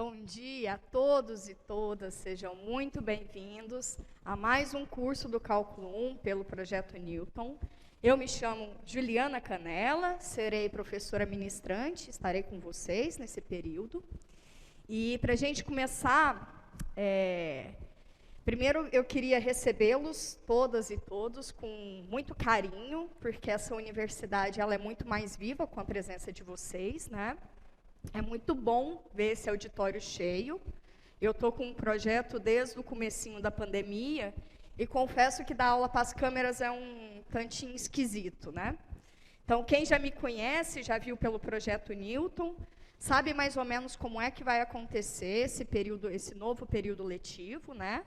Bom dia a todos e todas, sejam muito bem-vindos a mais um curso do Cálculo 1 pelo Projeto Newton. Eu me chamo Juliana Canella, serei professora ministrante, estarei com vocês nesse período. E para a gente começar, primeiro eu queria recebê-los todas e todos com muito carinho, porque essa universidade ela é muito mais viva com a presença de vocês, né? É muito bom ver esse auditório cheio. Eu estou com um projeto desde o comecinho da pandemia e confesso que dar aula para as câmeras é um tantinho esquisito, né? Então, quem já me conhece, já viu pelo Projeto Newton, sabe mais ou menos como é que vai acontecer esse novo período letivo, né?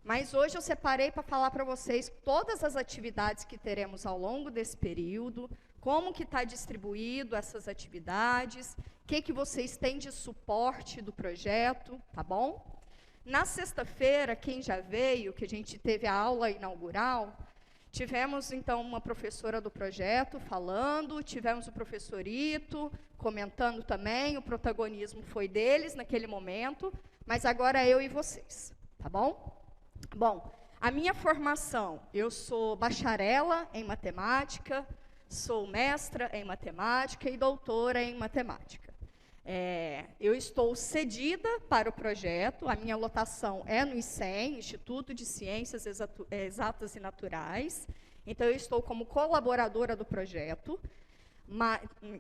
Mas hoje eu separei para falar para vocês todas as atividades que teremos ao longo desse período, como que está distribuído essas atividades, o que vocês têm de suporte do projeto, tá bom? Na sexta-feira, quem já veio, que a gente teve a aula inaugural, tivemos, então, uma professora do projeto falando, tivemos o professor Ito comentando também, o protagonismo foi deles naquele momento, mas agora eu e vocês, tá bom? Bom, a minha formação, eu sou bacharela em matemática, sou mestra em matemática e doutora em matemática. Eu estou cedida para o projeto, a minha lotação é no ICEM, Instituto de Ciências Exatas e Naturais, então eu estou como colaboradora do projeto,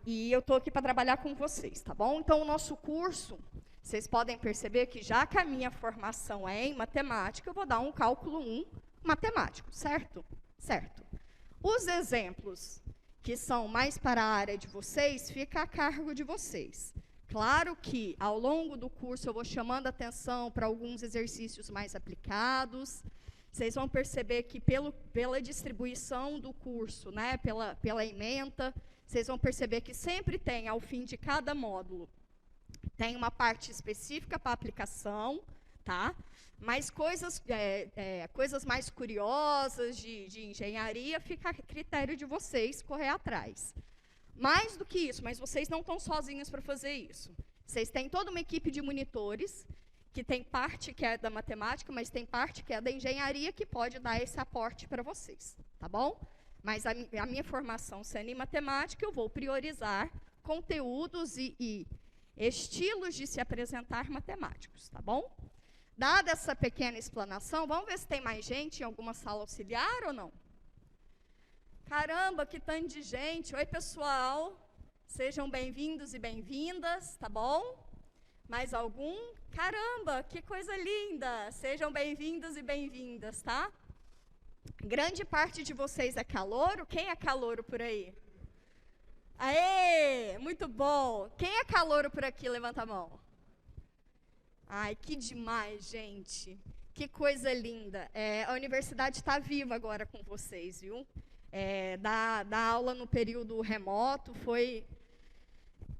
e eu estou aqui para trabalhar com vocês, tá bom? Então, o nosso curso, vocês podem perceber que já que a minha formação é em matemática, eu vou dar um cálculo 1 matemático, certo? Certo. Os exemplos que são mais para a área de vocês, fica a cargo de vocês. Claro que, ao longo do curso, eu vou chamando a atenção para alguns exercícios mais aplicados. Vocês vão perceber que, pela distribuição do curso, né, pela ementa, vocês vão perceber que sempre tem, ao fim de cada módulo, tem uma parte específica para aplicação, tá? Mas coisas mais curiosas de engenharia, fica a critério de vocês correr atrás. Mais do que isso, mas vocês não estão sozinhos para fazer isso. Vocês têm toda uma equipe de monitores, que tem parte que é da matemática, mas tem parte que é da engenharia, que pode dar esse aporte para vocês, tá bom? Mas a minha formação sendo em matemática, eu vou priorizar conteúdos e estilos de se apresentar matemáticos, tá bom? Dada essa pequena explanação, vamos ver se tem mais gente em alguma sala auxiliar ou não? Caramba, que tanto de gente. Oi, pessoal. Sejam bem-vindos e bem-vindas, tá bom? Mais algum? Caramba, que coisa linda. Sejam bem-vindos e bem-vindas, tá? Grande parte de vocês é calouro. Quem é calouro por aí? Aê, muito bom. Quem é calouro por aqui? Levanta a mão. Ai, que demais, gente. Que coisa linda. A universidade está viva agora com vocês, viu? Dar aula no período remoto foi...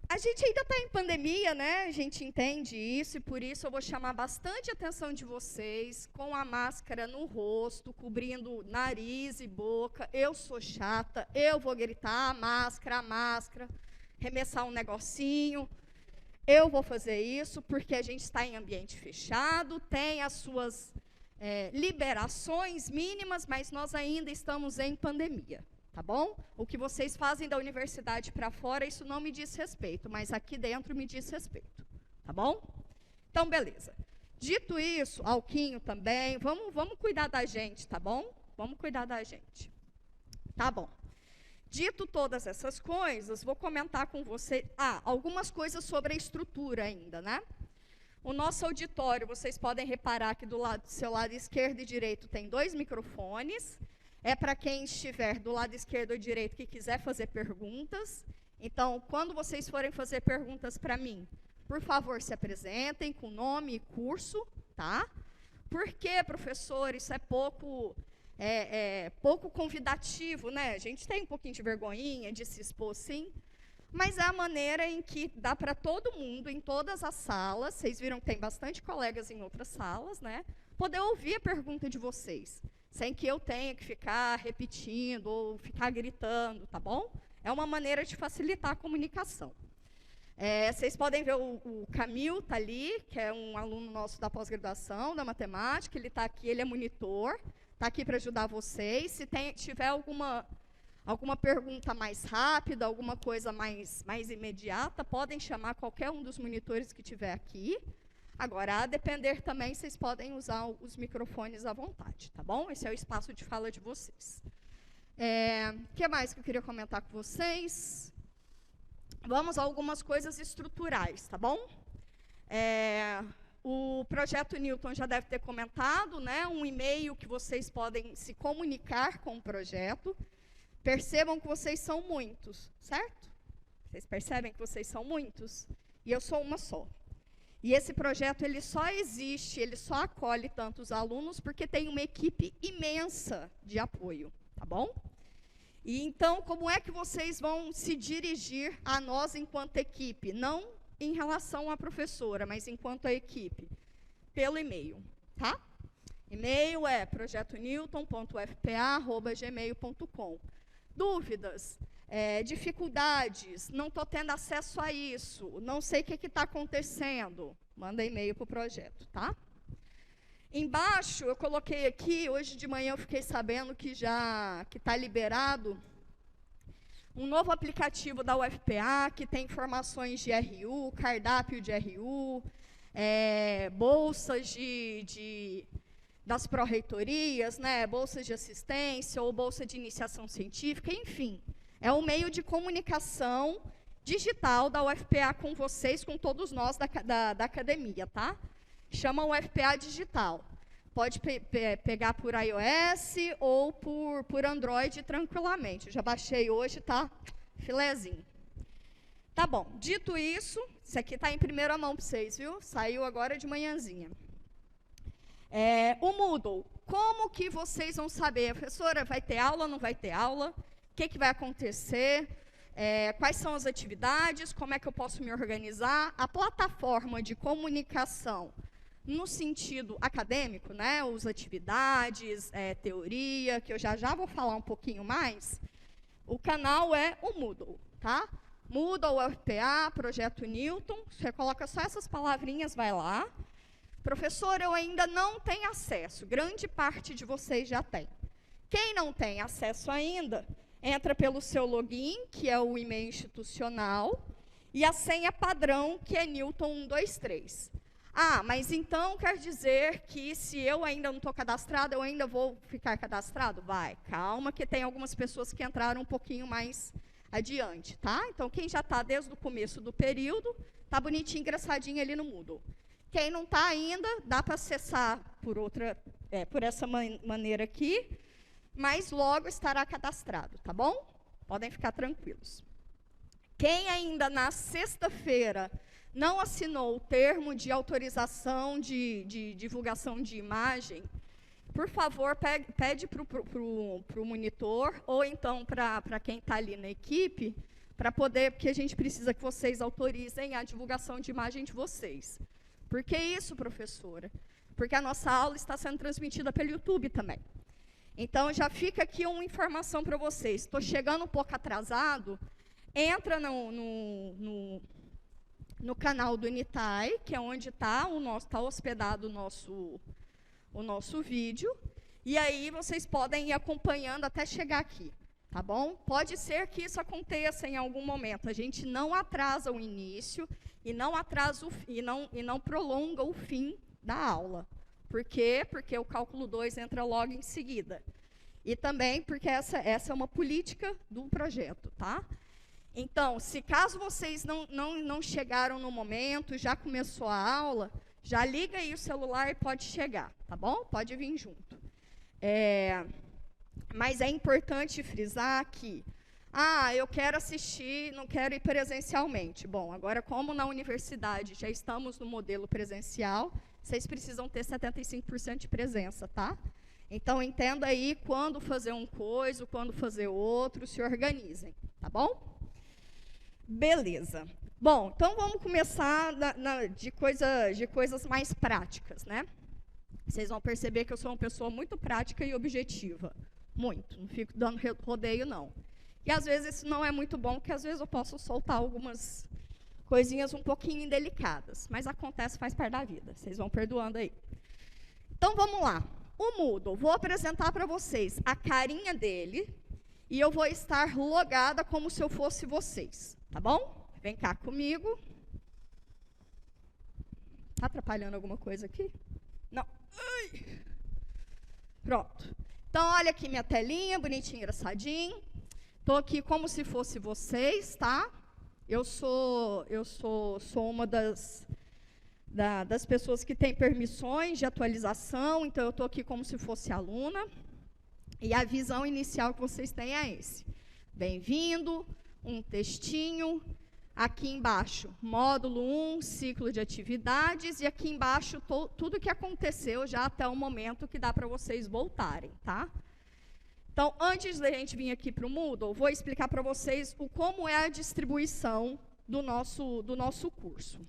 A gente ainda está em pandemia, né? A gente entende isso, e por isso eu vou chamar bastante a atenção de vocês, com a máscara no rosto, cobrindo nariz e boca. Eu sou chata, eu vou gritar a máscara, arremessar um negocinho. Eu vou fazer isso porque a gente está em ambiente fechado, tem as suas liberações mínimas, mas nós ainda estamos em pandemia, tá bom? O que vocês fazem da universidade para fora, isso não me diz respeito, mas aqui dentro me diz respeito, tá bom? Então, beleza. Dito isso, Alquinho também, vamos cuidar da gente, tá bom? Vamos cuidar da gente. Tá bom. Dito todas essas coisas, vou comentar com você algumas coisas sobre a estrutura ainda, né? O nosso auditório, vocês podem reparar que do seu lado esquerdo e direito tem 2 microfones. É para quem estiver do lado esquerdo ou direito que quiser fazer perguntas. Então, quando vocês forem fazer perguntas para mim, por favor, se apresentem com nome e curso, tá? Porque, professor, isso é pouco convidativo, né? A gente tem um pouquinho de vergonhinha de se expor, sim. Mas é a maneira em que dá para todo mundo, em todas as salas, vocês viram que tem bastante colegas em outras salas, né? Poder ouvir a pergunta de vocês, sem que eu tenha que ficar repetindo ou ficar gritando, tá bom? É uma maneira de facilitar a comunicação. Vocês podem ver o Camil está ali, que é um aluno nosso da pós-graduação, da matemática. Ele está aqui, ele é monitor, está aqui para ajudar vocês. Se tiver alguma pergunta mais rápida, alguma coisa mais imediata, podem chamar qualquer um dos monitores que estiver aqui. Agora, a depender também, vocês podem usar os microfones à vontade, tá bom? Esse é o espaço de fala de vocês. O que mais que eu queria comentar com vocês? Vamos a algumas coisas estruturais, tá bom? O projeto Newton já deve ter comentado, né? Um e-mail que vocês podem se comunicar com o projeto. Percebam que vocês são muitos, certo? Vocês percebem que vocês são muitos? E eu sou uma só. E esse projeto, ele só existe, ele só acolhe tantos alunos porque tem uma equipe imensa de apoio, tá bom? E então, como é que vocês vão se dirigir a nós enquanto equipe? Não em relação à professora, mas enquanto a equipe. Pelo e-mail, tá? E-mail é projetonewton.fpa@gmail.com. Dúvidas, dificuldades, não estou tendo acesso a isso, não sei o que está acontecendo, manda e-mail para o projeto, tá? Embaixo, eu coloquei aqui, hoje de manhã eu fiquei sabendo que está liberado um novo aplicativo da UFPA, que tem informações de RU, cardápio de RU, bolsas das pró-reitorias, né, bolsas de assistência ou bolsa de iniciação científica, enfim. É um meio de comunicação digital da UFPA com vocês, com todos nós da academia, tá? Chama UFPA Digital. Pode pegar por iOS ou por Android tranquilamente. Eu já baixei hoje, tá? Filezinho. Tá bom. Dito isso aqui está em primeira mão para vocês, viu? Saiu agora de manhãzinha. O Moodle. Como que vocês vão saber? Professora, vai ter aula ou não vai ter aula? O que vai acontecer? Quais são as atividades? Como é que eu posso me organizar? A plataforma de comunicação no sentido acadêmico, né? As atividades, teoria, que eu já vou falar um pouquinho mais. O canal é o Moodle, tá? Moodle, UFPA, Projeto Newton. Você coloca só essas palavrinhas, vai lá. Professor, eu ainda não tenho acesso. Grande parte de vocês já tem. Quem não tem acesso ainda, entra pelo seu login, que é o e-mail institucional, e a senha padrão, que é Newton123. Mas então quer dizer que se eu ainda não estou cadastrado, eu ainda vou ficar cadastrado? Vai, calma, que tem algumas pessoas que entraram um pouquinho mais adiante, tá? Então, quem já está desde o começo do período, está bonitinho, engraçadinho ali no Moodle. Quem não está ainda, dá para acessar por essa maneira aqui, mas logo estará cadastrado, tá bom? Podem ficar tranquilos. Quem ainda na sexta-feira não assinou o termo de autorização de divulgação de imagem, por favor, pede para o monitor, ou então para quem está ali na equipe, porque a gente precisa que vocês autorizem a divulgação de imagem de vocês. Por que isso, professora? Porque a nossa aula está sendo transmitida pelo YouTube também. Então, já fica aqui uma informação para vocês. Estou chegando um pouco atrasado, entra no canal do Unitai, que é onde está hospedado o nosso vídeo, e aí vocês podem ir acompanhando até chegar aqui, tá bom? Pode ser que isso aconteça em algum momento. A gente não atrasa o início e não prolonga o fim da aula. Por quê? Porque o cálculo 2 entra logo em seguida. E também porque essa é uma política do projeto, tá? Então, se caso vocês não chegaram no momento, já começou a aula, já liga aí o celular e pode chegar, tá bom? Pode vir junto. Mas é importante frisar que, eu quero assistir, não quero ir presencialmente. Bom, agora como na universidade já estamos no modelo presencial, vocês precisam ter 75% de presença, tá? Então, entenda aí quando fazer uma coisa, quando fazer outro, se organizem, tá bom? Beleza. Bom, então vamos começar de coisas mais práticas, né? Vocês vão perceber que eu sou uma pessoa muito prática e objetiva. Muito. Não fico dando rodeio, não. E às vezes isso não é muito bom, porque às vezes eu posso soltar algumas coisinhas um pouquinho indelicadas, mas acontece, faz parte da vida. Vocês vão perdoando aí. Então, vamos lá. O Moodle, vou apresentar para vocês a carinha dele e eu vou estar logada como se eu fosse vocês, tá bom? Vem cá comigo. Está atrapalhando alguma coisa aqui? Não. Ai. Pronto. Então, olha aqui minha telinha, bonitinho, engraçadinho. Estou aqui como se fosse vocês, tá? Eu sou uma das pessoas que tem permissões de atualização, então eu estou aqui como se fosse aluna. E a visão inicial que vocês têm é esse. Bem-vindo, um textinho. Aqui embaixo, módulo 1, ciclo de atividades, e aqui embaixo tudo que aconteceu já até o momento que dá para vocês voltarem, tá? Então, antes da gente vir aqui para o Moodle, vou explicar para vocês como é a distribuição do nosso curso.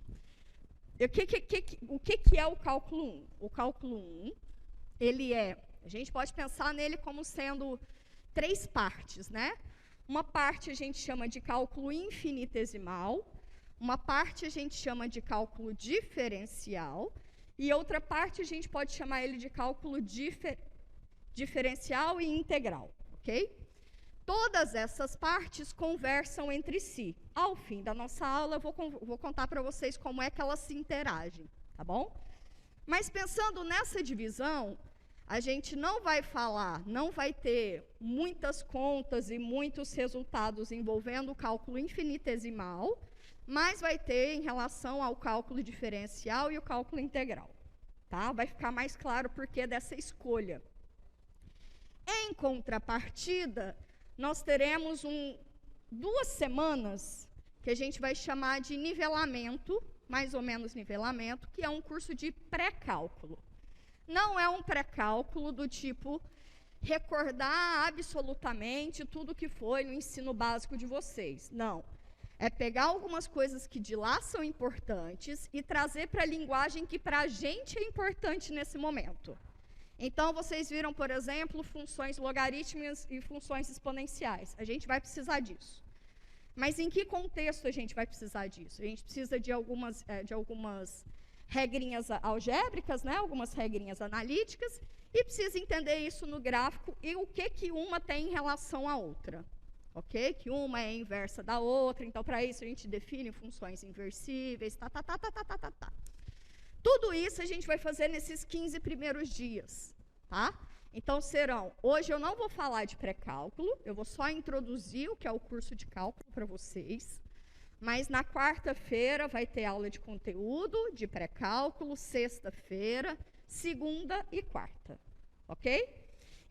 O que é o cálculo 1? O cálculo 1, a gente pode pensar nele como sendo 3 partes, né? Uma parte a gente chama de cálculo infinitesimal, uma parte a gente chama de cálculo diferencial, e outra parte a gente pode chamar ele de cálculo diferencial e integral, ok? Todas essas partes conversam entre si. Ao fim da nossa aula, eu vou contar para vocês como é que elas se interagem, tá bom? Mas pensando nessa divisão, a gente não vai ter muitas contas e muitos resultados envolvendo o cálculo infinitesimal, mas vai ter em relação ao cálculo diferencial e o cálculo integral, tá? Vai ficar mais claro o porquê dessa escolha. Em contrapartida, nós teremos 2 semanas que a gente vai chamar de nivelamento, mais ou menos nivelamento, que é um curso de pré-cálculo. Não é um pré-cálculo do tipo recordar absolutamente tudo que foi no ensino básico de vocês. Não. É pegar algumas coisas que de lá são importantes e trazer para a linguagem que para a gente é importante nesse momento. Então, vocês viram, por exemplo, funções logarítmicas e funções exponenciais. A gente vai precisar disso. Mas em que contexto a gente vai precisar disso? A gente precisa de algumas regrinhas algébricas, né, algumas regrinhas analíticas, e precisa entender isso no gráfico e o que uma tem em relação à outra. Ok? Que uma é inversa da outra, então, para isso, a gente define funções inversíveis, Tudo isso a gente vai fazer nesses 15 primeiros dias, tá? Então, hoje eu não vou falar de pré-cálculo, eu vou só introduzir o que é o curso de cálculo para vocês. Mas na quarta-feira vai ter aula de conteúdo, de pré-cálculo, sexta-feira, segunda e quarta, ok?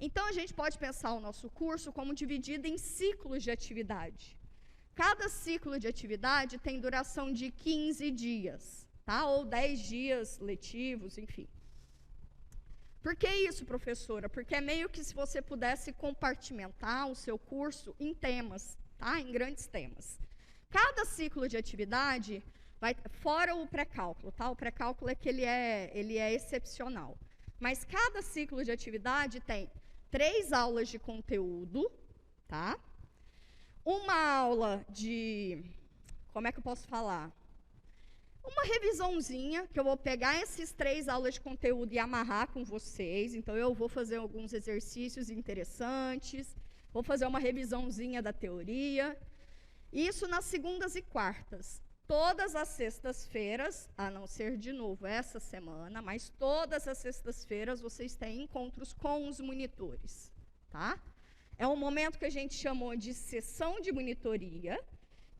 Então, a gente pode pensar o nosso curso como dividido em ciclos de atividade. Cada ciclo de atividade tem duração de 15 dias, tá? Ou 10 dias letivos, enfim. Por que isso, professora? Porque é meio que se você pudesse compartimentar o seu curso em temas, tá? Em grandes temas. Cada ciclo de atividade, fora o pré-cálculo, tá? O pré-cálculo é que ele é excepcional. Mas cada ciclo de atividade tem 3 aulas de conteúdo, tá? Uma aula de, como é que eu posso falar? Uma revisãozinha, que eu vou pegar esses 3 aulas de conteúdo e amarrar com vocês. Então, eu vou fazer alguns exercícios interessantes, vou fazer uma revisãozinha da teoria. Isso nas segundas e quartas. Todas as sextas-feiras, a não ser de novo essa semana, mas todas as sextas-feiras vocês têm encontros com os monitores, tá? É um momento que a gente chamou de sessão de monitoria,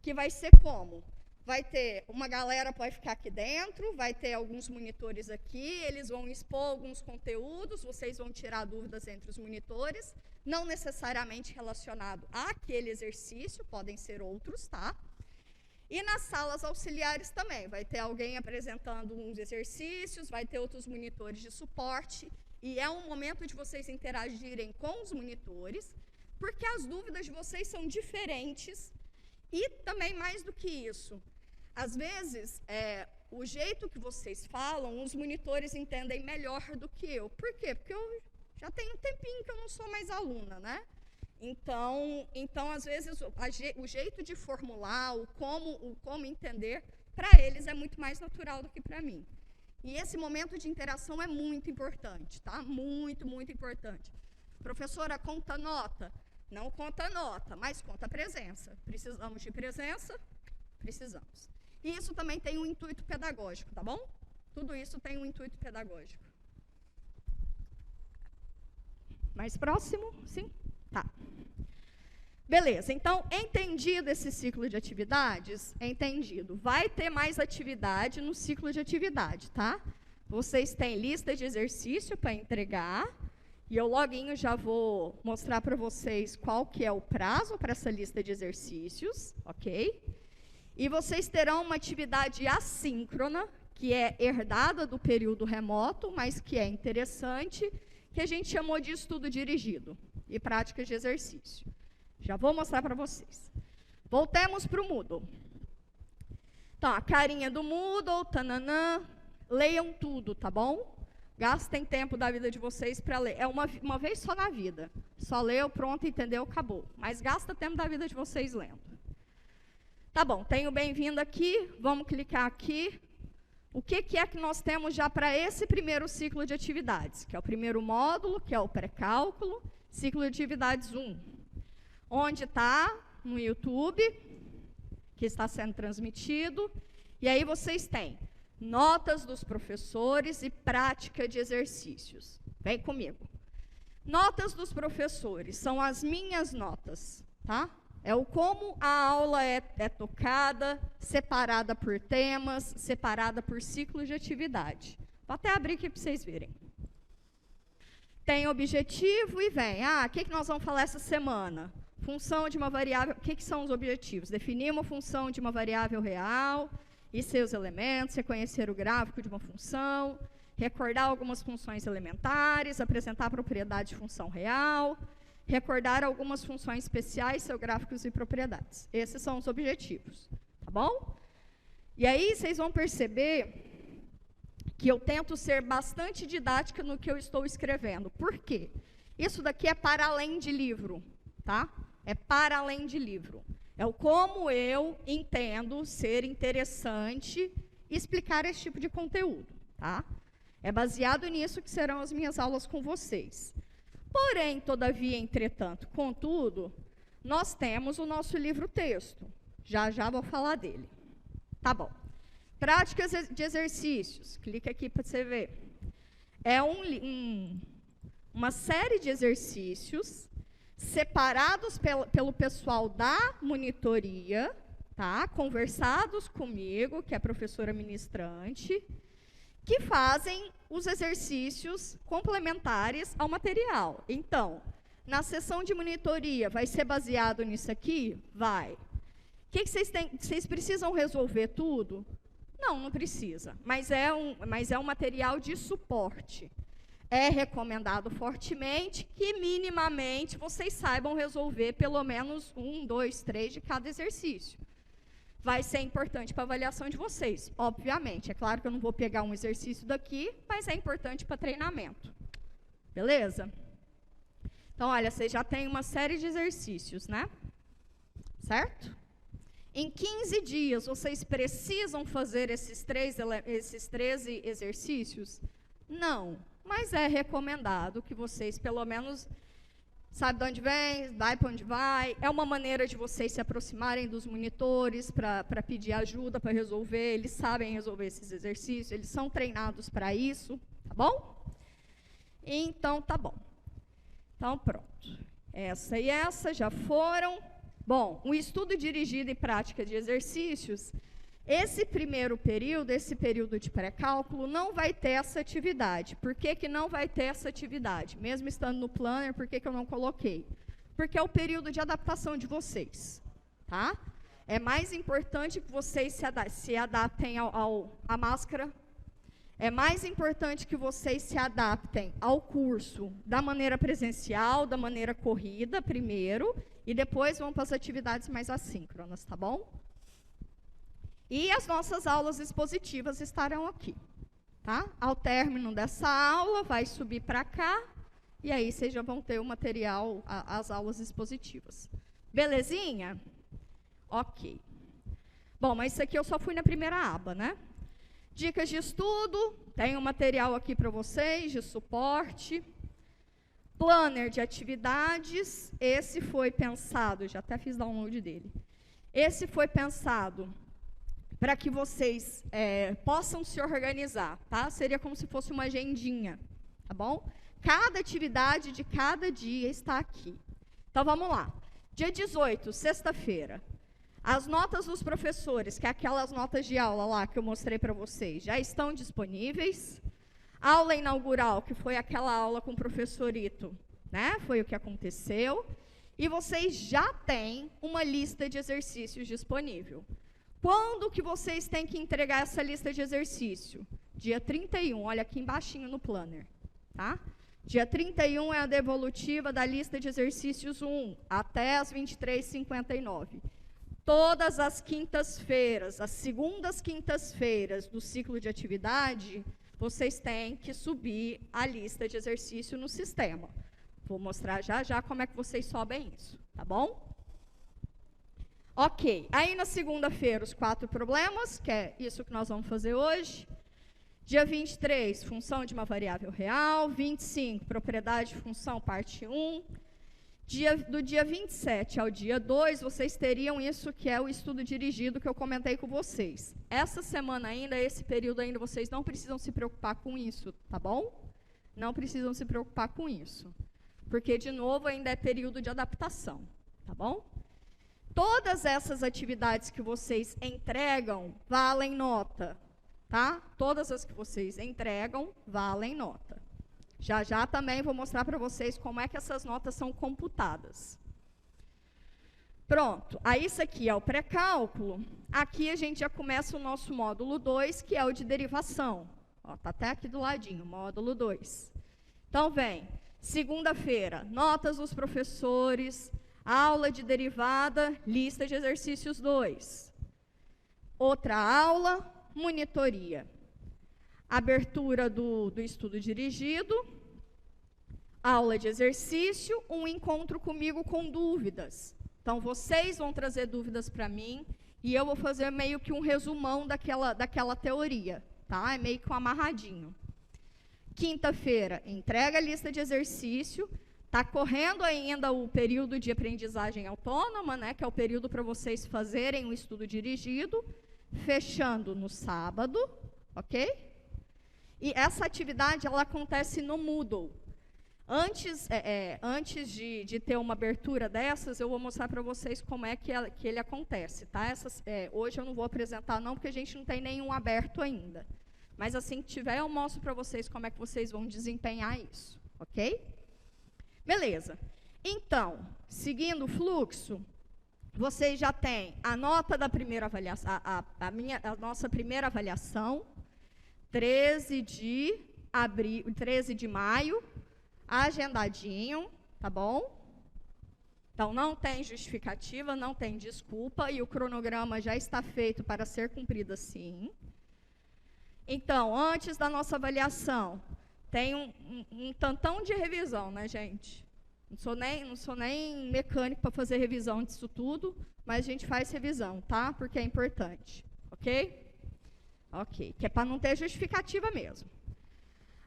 que vai ser como? Vai ter uma galera que vai ficar aqui dentro, vai ter alguns monitores aqui, eles vão expor alguns conteúdos, vocês vão tirar dúvidas entre os monitores, não necessariamente relacionado àquele exercício, podem ser outros, tá? E nas salas auxiliares também, vai ter alguém apresentando uns exercícios, vai ter outros monitores de suporte, e é um momento de vocês interagirem com os monitores, porque as dúvidas de vocês são diferentes, e também mais do que isso, às vezes, o jeito que vocês falam, os monitores entendem melhor do que eu. Por quê? Porque eu já tenho um tempinho que eu não sou mais aluna, né? Então às vezes, o jeito de formular, o como entender, para eles é muito mais natural do que para mim. E esse momento de interação é muito importante, tá? Muito, muito importante. Professora, conta nota? Não conta nota, mas conta presença. Precisamos de presença? Precisamos. E isso também tem um intuito pedagógico, tá bom? Tudo isso tem um intuito pedagógico. Mais próximo? Sim? Tá. Beleza, então, entendido esse ciclo de atividades, entendido. Vai ter mais atividade no ciclo de atividade, tá? Vocês têm lista de exercício para entregar, e eu loguinho já vou mostrar para vocês qual que é o prazo para essa lista de exercícios, ok? E vocês terão uma atividade assíncrona, que é herdada do período remoto, mas que é interessante, que a gente chamou de estudo dirigido e práticas de exercício. Já vou mostrar para vocês. Voltemos para o Moodle. Então, a carinha do Moodle, tananã, leiam tudo, tá bom? Gastem tempo da vida de vocês para ler. É uma vez só na vida. Só leu, pronto, entendeu, acabou. Mas gasta tempo da vida de vocês lendo. Tá bom, tenho bem-vindo aqui, vamos clicar aqui. O que é que nós temos já para esse primeiro ciclo de atividades? Que é o primeiro módulo, que é o pré-cálculo, ciclo de atividades 1. Onde está? No YouTube, que está sendo transmitido. E aí vocês têm notas dos professores e prática de exercícios. Vem comigo. Notas dos professores são as minhas notas, tá? É o como a aula é tocada, separada por temas, separada por ciclos de atividade. Vou até abrir aqui para vocês verem. Tem objetivo e vem. O que nós vamos falar essa semana? Função de uma variável. O que são os objetivos? Definir uma função de uma variável real e seus elementos, reconhecer o gráfico de uma função, recordar algumas funções elementares, apresentar a propriedade de função real, recordar algumas funções especiais, seus gráficos e propriedades. Esses são os objetivos, tá bom? E aí vocês vão perceber que eu tento ser bastante didática no que eu estou escrevendo. Por quê? Isso daqui é para além de livro, tá? É para além de livro. É o como eu entendo ser interessante explicar esse tipo de conteúdo, tá? É baseado nisso que serão as minhas aulas com vocês. Porém, todavia, entretanto, contudo, nós temos o nosso livro-texto. Já vou falar dele. Tá bom. Práticas de exercícios. Clica aqui para você ver. É uma série de exercícios separados pelo pessoal da monitoria, tá? Conversados comigo, que é a professora ministrante, que fazem os exercícios complementares ao material. Então, na sessão de monitoria, vai ser baseado nisso aqui? Vai. O que vocês precisam resolver tudo? Não precisa, mas é um material de suporte. É recomendado fortemente que, minimamente, vocês saibam resolver pelo menos 1, 2, 3 de cada exercício. Vai ser importante para a avaliação de vocês, obviamente. É claro que eu não vou pegar um exercício daqui, mas é importante para treinamento. Beleza? Então, olha, vocês já têm uma série de exercícios, né? Certo? Em 15 dias, vocês precisam fazer esses 13 exercícios? Não, mas é recomendado que vocês, pelo menos, sabe de onde vem, vai para onde vai. É uma maneira de vocês se aproximarem dos monitores para pedir ajuda, para resolver. Eles sabem resolver esses exercícios, eles são treinados para isso, tá bom? Então, tá bom. Então, pronto. Essa e essa já foram. Bom, o estudo dirigido e prática de exercícios, esse primeiro período, esse período de pré-cálculo, não vai ter essa atividade. Por que não vai ter essa atividade? Mesmo estando no planner, por que eu não coloquei? Porque é o período de adaptação de vocês, tá? É mais importante que vocês se adaptem à máscara. É mais importante que vocês se adaptem ao curso da maneira presencial, da maneira corrida, primeiro, e depois vão para as atividades mais assíncronas, tá bom? E as nossas aulas expositivas estarão aqui, tá? Ao término dessa aula, vai subir para cá, e aí vocês já vão ter o material, as aulas expositivas. Belezinha? Ok. Bom, mas isso aqui eu só fui na primeira aba, né? Dicas de estudo, tem um material aqui para vocês, de suporte. Planner de atividades, esse foi pensado, já até fiz download dele. Esse foi pensado para que vocês possam se organizar, tá? Seria como se fosse uma agendinha, tá bom? Cada atividade de cada dia está aqui. Então, vamos lá. Dia 18, sexta-feira. As notas dos professores, que é aquelas notas de aula lá que eu mostrei para vocês, já estão disponíveis. Aula inaugural, que foi aquela aula com o professor Ito, né? Foi o que aconteceu. E vocês já têm uma lista de exercícios disponível. Quando que vocês têm que entregar essa lista de exercício? Dia 31, olha aqui embaixinho no planner, tá? Dia 31 é a devolutiva da lista de exercícios 1, até as 23h59. Todas as quintas-feiras, as segundas quintas-feiras do ciclo de atividade, vocês têm que subir a lista de exercício no sistema. Vou mostrar já como é que vocês sobem isso, tá bom? Ok, aí na segunda-feira os 4 problemas, que é isso que nós vamos fazer hoje. Dia 23, função de uma variável real. 25, propriedade de função, parte 1. Do dia 27 ao dia 2, vocês teriam isso que é o estudo dirigido que eu comentei com vocês. Essa semana ainda, esse período ainda, vocês não precisam se preocupar com isso, tá bom? Não precisam se preocupar com isso. Porque, de novo, ainda é período de adaptação, tá bom? Todas essas atividades que vocês entregam valem nota, tá? Todas as que vocês entregam valem nota. Já também vou mostrar para vocês como é que essas notas são computadas. Pronto, aí isso aqui é o pré-cálculo. Aqui a gente já começa o nosso módulo 2, que é o de derivação. Está até aqui do ladinho, módulo 2. Então, vem, segunda-feira, notas dos professores, aula de derivada, lista de exercícios 2. Outra aula, monitoria. Abertura do estudo dirigido, aula de exercício, um encontro comigo com dúvidas. Então, vocês vão trazer dúvidas para mim e eu vou fazer meio que um resumão daquela teoria, tá? É meio que um amarradinho. Quinta-feira, entrega a lista de exercício. Está correndo ainda o período de aprendizagem autônoma, né? Que é o período para vocês fazerem o estudo dirigido, fechando no sábado, ok? E essa atividade, ela acontece no Moodle. Antes de ter uma abertura dessas, eu vou mostrar para vocês como é que ele acontece, tá? Hoje eu não vou apresentar não, porque a gente não tem nenhum aberto ainda. Mas assim que tiver, eu mostro para vocês como é que vocês vão desempenhar isso, ok? Beleza. Então, seguindo o fluxo, vocês já têm a nota da primeira avaliação, a nossa primeira avaliação, 13 de maio, agendadinho, tá bom? Então, não tem justificativa, não tem desculpa, e o cronograma já está feito para ser cumprido assim. Então, antes da nossa avaliação, tem um tantão de revisão, né, gente? Não sou nem mecânico para fazer revisão disso tudo, mas a gente faz revisão, tá? Porque é importante, ok? Ok, que é para não ter justificativa mesmo.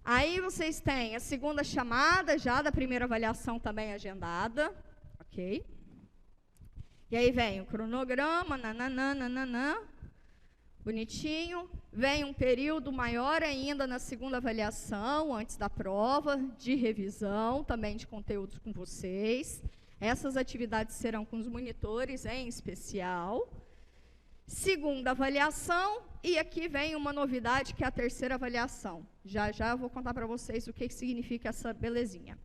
Aí vocês têm a segunda chamada, já da primeira avaliação também agendada, ok? E aí vem o cronograma, nananã, bonitinho. Vem um período maior ainda na segunda avaliação, antes da prova, de revisão, também de conteúdos com vocês. Essas atividades serão com os monitores em especial. Segunda avaliação, e aqui vem uma novidade, que é a terceira avaliação. Já eu vou contar para vocês o que significa essa belezinha.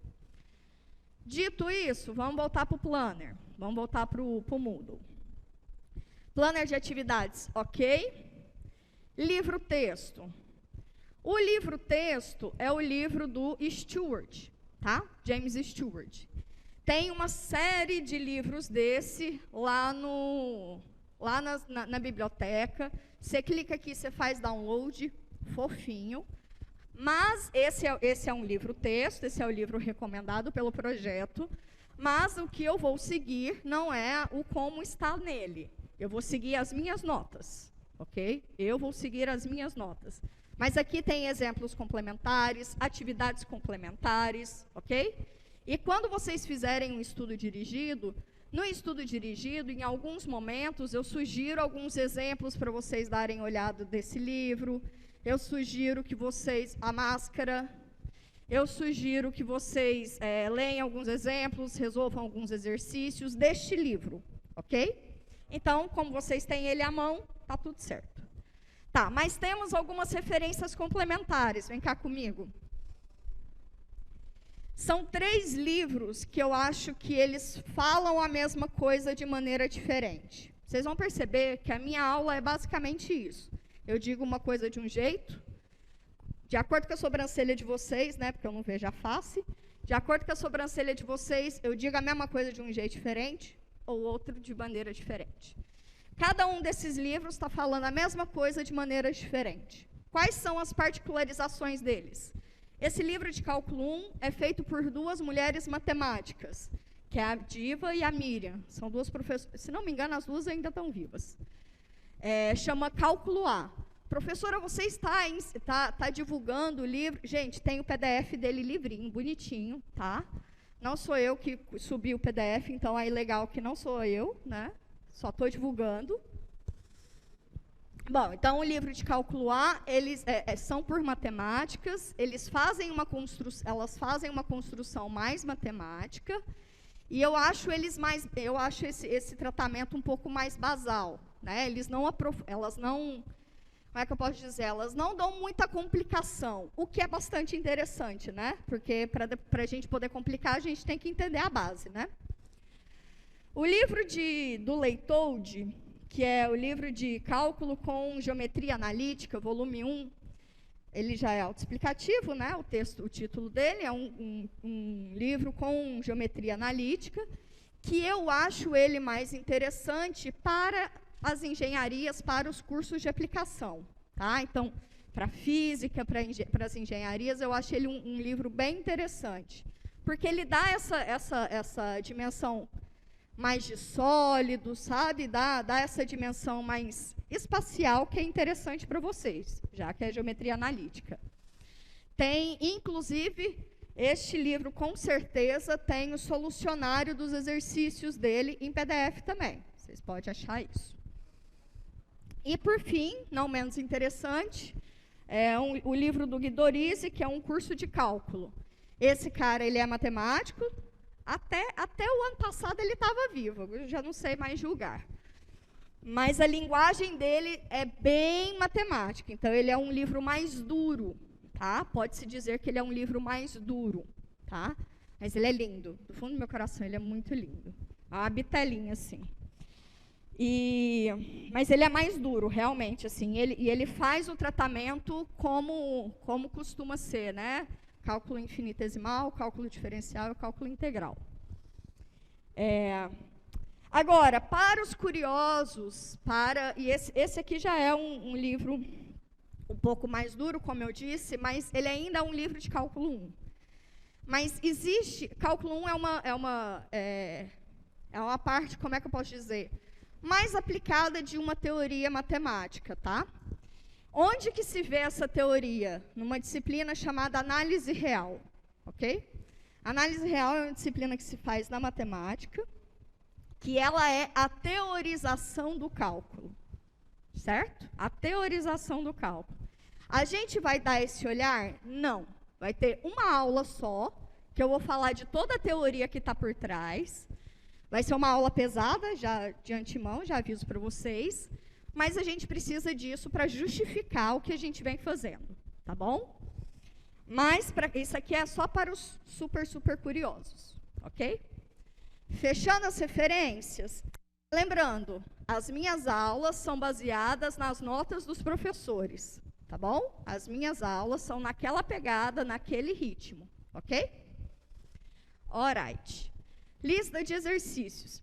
Dito isso, vamos voltar para o planner. Vamos voltar para o Moodle. Planner de atividades, ok? Livro-texto. O livro-texto é o livro do Stewart, tá? James Stewart. Tem uma série de livros desse lá na biblioteca. Você clica aqui, você faz download, fofinho. Mas esse é um livro-texto, esse é o livro recomendado pelo projeto. Mas o que eu vou seguir não é o como está nele. Eu vou seguir as minhas notas, ok? Eu vou seguir as minhas notas. Mas aqui tem exemplos complementares, atividades complementares, ok? E quando vocês fizerem um estudo dirigido, no estudo dirigido, em alguns momentos, eu sugiro alguns exemplos para vocês darem olhada desse livro. Eu sugiro que vocês, a máscara, eu sugiro que vocês leiam alguns exemplos, resolvam alguns exercícios deste livro, ok? Então, como vocês têm ele à mão, tá tudo certo. Tá, mas temos algumas referências complementares, vem cá comigo. São 3 livros que eu acho que eles falam a mesma coisa de maneira diferente. Vocês vão perceber que a minha aula é basicamente isso. Eu digo uma coisa de um jeito, de acordo com a sobrancelha de vocês, né, porque eu não vejo a face, de acordo com a sobrancelha de vocês, eu digo a mesma coisa de um jeito diferente, ou outro de maneira diferente. Cada um desses livros está falando a mesma coisa de maneira diferente. Quais são as particularizações deles? Esse livro de cálculo 1 é feito por 2 mulheres matemáticas, que é a Diva e a Miriam. São 2 professoras, se não me engano, as 2 ainda estão vivas. Chama Cálculo A. Professora, você está divulgando o livro? Gente, tem o PDF dele livrinho, bonitinho, tá? Não sou eu que subi o PDF, então é legal que não sou eu, né? Só estou divulgando. Bom, então o livro de cálculo A, eles são por matemáticas, elas fazem uma construção mais matemática, e eu acho esse tratamento um pouco mais basal, né? Elas não, como é que eu posso dizer? Elas não dão muita complicação, o que é bastante interessante, né? Porque para a gente poder complicar, a gente tem que entender a base, né? O livro do Leitold, que é o livro de cálculo com geometria analítica, volume 1, ele já é autoexplicativo, né? O título dele é um livro com geometria analítica, que eu acho ele mais interessante para as engenharias, para os cursos de aplicação, tá? Então, para física, para as engenharias, eu acho ele um livro bem interessante, porque ele dá essa dimensão mais de sólido, sabe? Dá essa dimensão mais espacial, que é interessante para vocês, já que é geometria analítica. Tem, inclusive, este livro, com certeza, tem o solucionário dos exercícios dele em PDF também. Vocês podem achar isso. E, por fim, não menos interessante, o livro do Guidorizi, que é um curso de cálculo. Esse cara, ele é matemático. Até o ano passado ele estava vivo, eu já não sei mais julgar. Mas a linguagem dele é bem matemática, então ele é um livro mais duro, tá? Pode-se dizer que ele é um livro mais duro, tá? Mas ele é lindo, do fundo do meu coração ele é muito lindo. É uma bitelinha, assim. Mas ele é mais duro, realmente, assim. Ele faz o tratamento como costuma ser, né? Cálculo infinitesimal, cálculo diferencial e cálculo integral. Agora, para os curiosos, e esse aqui já é um livro um pouco mais duro, como eu disse, mas ele ainda é um livro de cálculo 1. Mas cálculo 1 é uma parte, como é que eu posso dizer, mais aplicada de uma teoria matemática, tá? Onde que se vê essa teoria? Numa disciplina chamada análise real, ok? Análise real é uma disciplina que se faz na matemática, que ela é a teorização do cálculo, certo? A teorização do cálculo. A gente vai dar esse olhar? Não. Vai ter uma aula só, que eu vou falar de toda a teoria que está por trás. Vai ser uma aula pesada, já de antemão, já aviso para vocês. Mas a gente precisa disso para justificar o que a gente vem fazendo, tá bom? Mas isso aqui é só para os super curiosos, ok? Fechando as referências, lembrando, as minhas aulas são baseadas nas notas dos professores, tá bom? As minhas aulas são naquela pegada, naquele ritmo, ok? Alright. Lista de exercícios.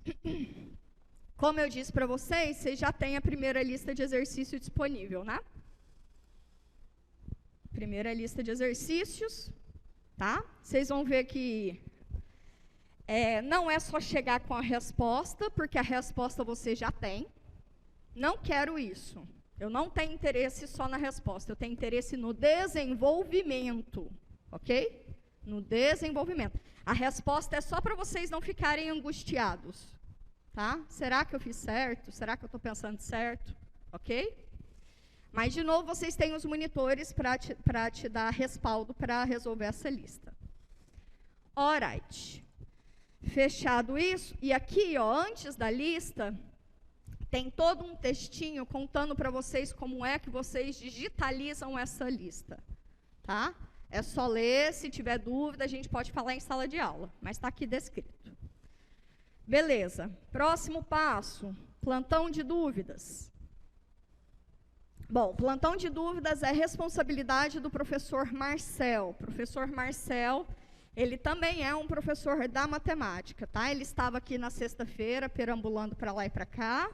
Como eu disse para vocês, vocês já têm a primeira lista de exercício disponível, né? Primeira lista de exercícios, tá? Vocês vão ver que não é só chegar com a resposta, porque a resposta você já tem, Não quero isso. Eu não tenho interesse só na resposta, eu tenho interesse no desenvolvimento, ok? No desenvolvimento. A resposta é só para vocês não ficarem angustiados, tá? Será que eu fiz certo? Será que eu estou pensando certo? Ok? Mas, de novo, vocês têm os monitores para te dar respaldo para resolver essa lista. Alright. Fechado isso, e aqui, ó, antes da lista, tem todo um textinho contando para vocês como é que vocês digitalizam essa lista, tá? É só ler, se tiver dúvida, a gente pode falar em sala de aula, mas está aqui descrito. Beleza, próximo passo, plantão de dúvidas. Bom, plantão de dúvidas é responsabilidade do professor Marcel. Professor Marcel, ele também é um professor da matemática, tá? Ele estava aqui na sexta-feira, perambulando para lá e para cá.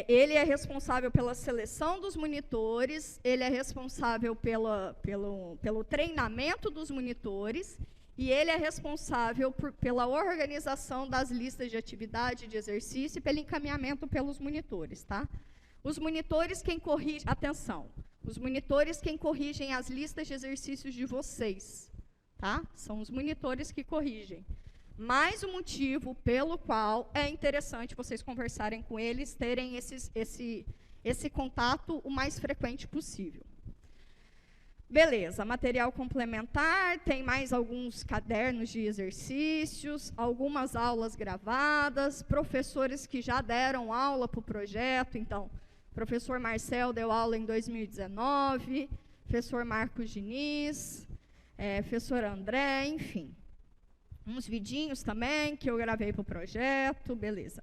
Ele é responsável pela seleção dos monitores, ele é responsável pelo treinamento dos monitores, e ele é responsável pela organização das listas de atividade, de exercício, e pelo encaminhamento pelos monitores, tá? Os monitores quem corrigem, atenção, os monitores quem corrigem as listas de exercícios de vocês, tá? São os monitores que corrigem. Mais um motivo pelo qual é interessante vocês conversarem com eles, terem esse contato o mais frequente possível. Beleza, material complementar, tem mais alguns cadernos de exercícios, algumas aulas gravadas, professores que já deram aula para o projeto, então, professor Marcel deu aula em 2019, professor Marcos Diniz, professor André, enfim. Uns vidinhos também que eu gravei para o projeto, beleza.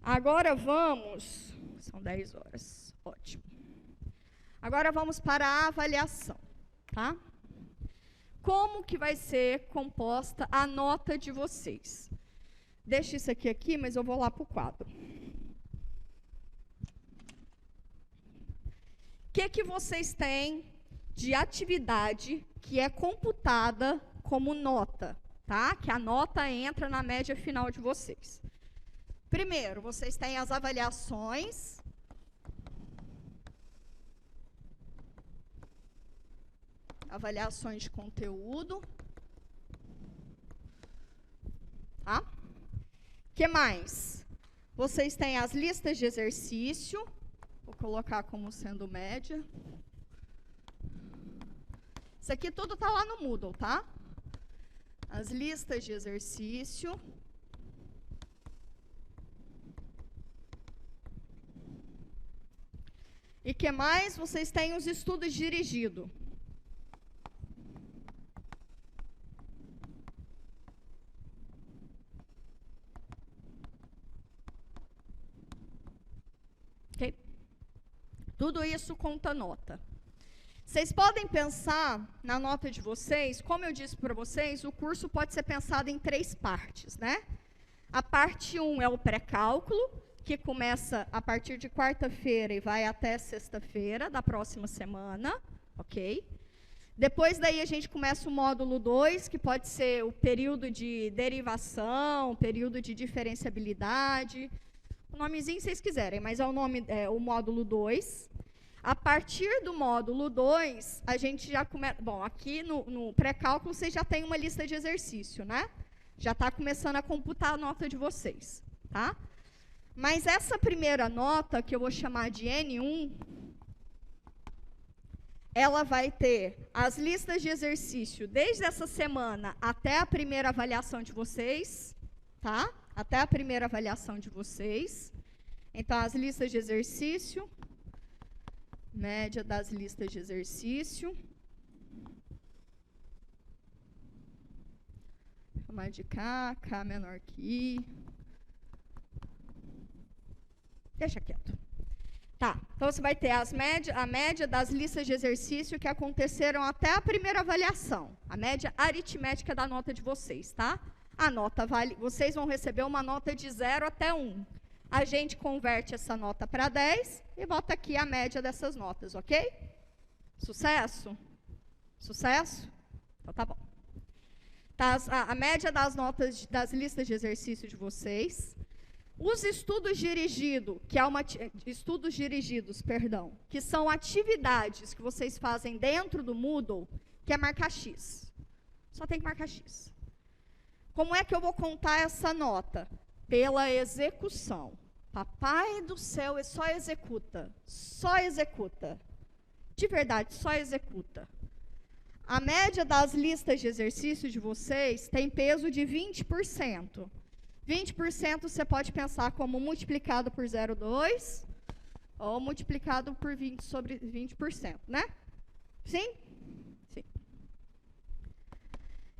Agora vamos, são 10 horas, ótimo. Agora vamos para a avaliação, tá? Como que vai ser composta a nota de vocês? Deixa isso aqui, mas eu vou lá para o quadro. O que vocês têm de atividade que é computada como nota, tá? Que a nota entra na média final de vocês. Primeiro, vocês têm as avaliações. Avaliações de conteúdo. Tá? Que mais? Vocês têm as listas de exercício. Vou colocar como sendo média. Isso aqui tudo está lá no Moodle, tá? As listas de exercício. E que mais? Vocês têm os estudos dirigidos. Ok? Tudo isso conta nota. Vocês podem pensar na nota de vocês, como eu disse para vocês, o curso pode ser pensado em 3 partes, né? A parte 1 é o pré-cálculo, que começa a partir de quarta-feira e vai até sexta-feira da próxima semana, ok? Depois daí a gente começa o módulo 2, que pode ser o período de derivação, período de diferenciabilidade, o nomezinho vocês quiserem, mas é o módulo 2. A partir do módulo 2, a gente já começa... Bom, aqui no pré-cálculo, vocês já têm uma lista de exercício, né? Já está começando a computar a nota de vocês, tá? Mas essa primeira nota, que eu vou chamar de N1, ela vai ter as listas de exercício desde essa semana até a primeira avaliação de vocês, tá? Até a primeira avaliação de vocês. Então, as listas de exercício... Média das listas de exercício. Chamar de K, K menor que I. Deixa quieto. Tá, então você vai ter a média das listas de exercício que aconteceram até a primeira avaliação. A média aritmética da nota de vocês, tá? A nota vocês vão receber uma nota de 0 até 1. A gente converte essa nota para 10 e bota aqui a média dessas notas, ok? Sucesso? Sucesso? Então tá bom. Tá, a média das notas das listas de exercício de vocês. Os estudos dirigidos, que são atividades que vocês fazem dentro do Moodle, que é marcar X. Só tem que marcar X. Como é que eu vou contar essa nota? Pela execução. Papai do céu, só executa. Só executa. De verdade, só executa. A média das listas de exercícios de vocês tem peso de 20%. 20% você pode pensar como multiplicado por 0,2 ou multiplicado por 20 sobre 20%, né? Sim? Sim.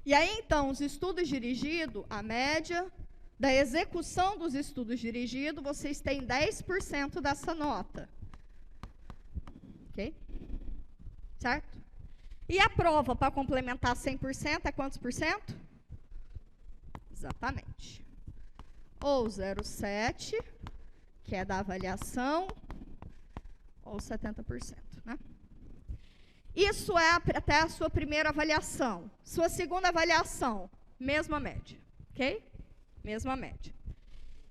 E aí, então, os estudos dirigidos, a média da execução dos estudos dirigidos, vocês têm 10% dessa nota. Ok? Certo? E a prova, para complementar 100%, é quantos por cento? Exatamente. Ou 0,7, que é da avaliação, ou 70%, né? Isso é até a sua primeira avaliação. Sua segunda avaliação, mesma média, ok? Mesma média.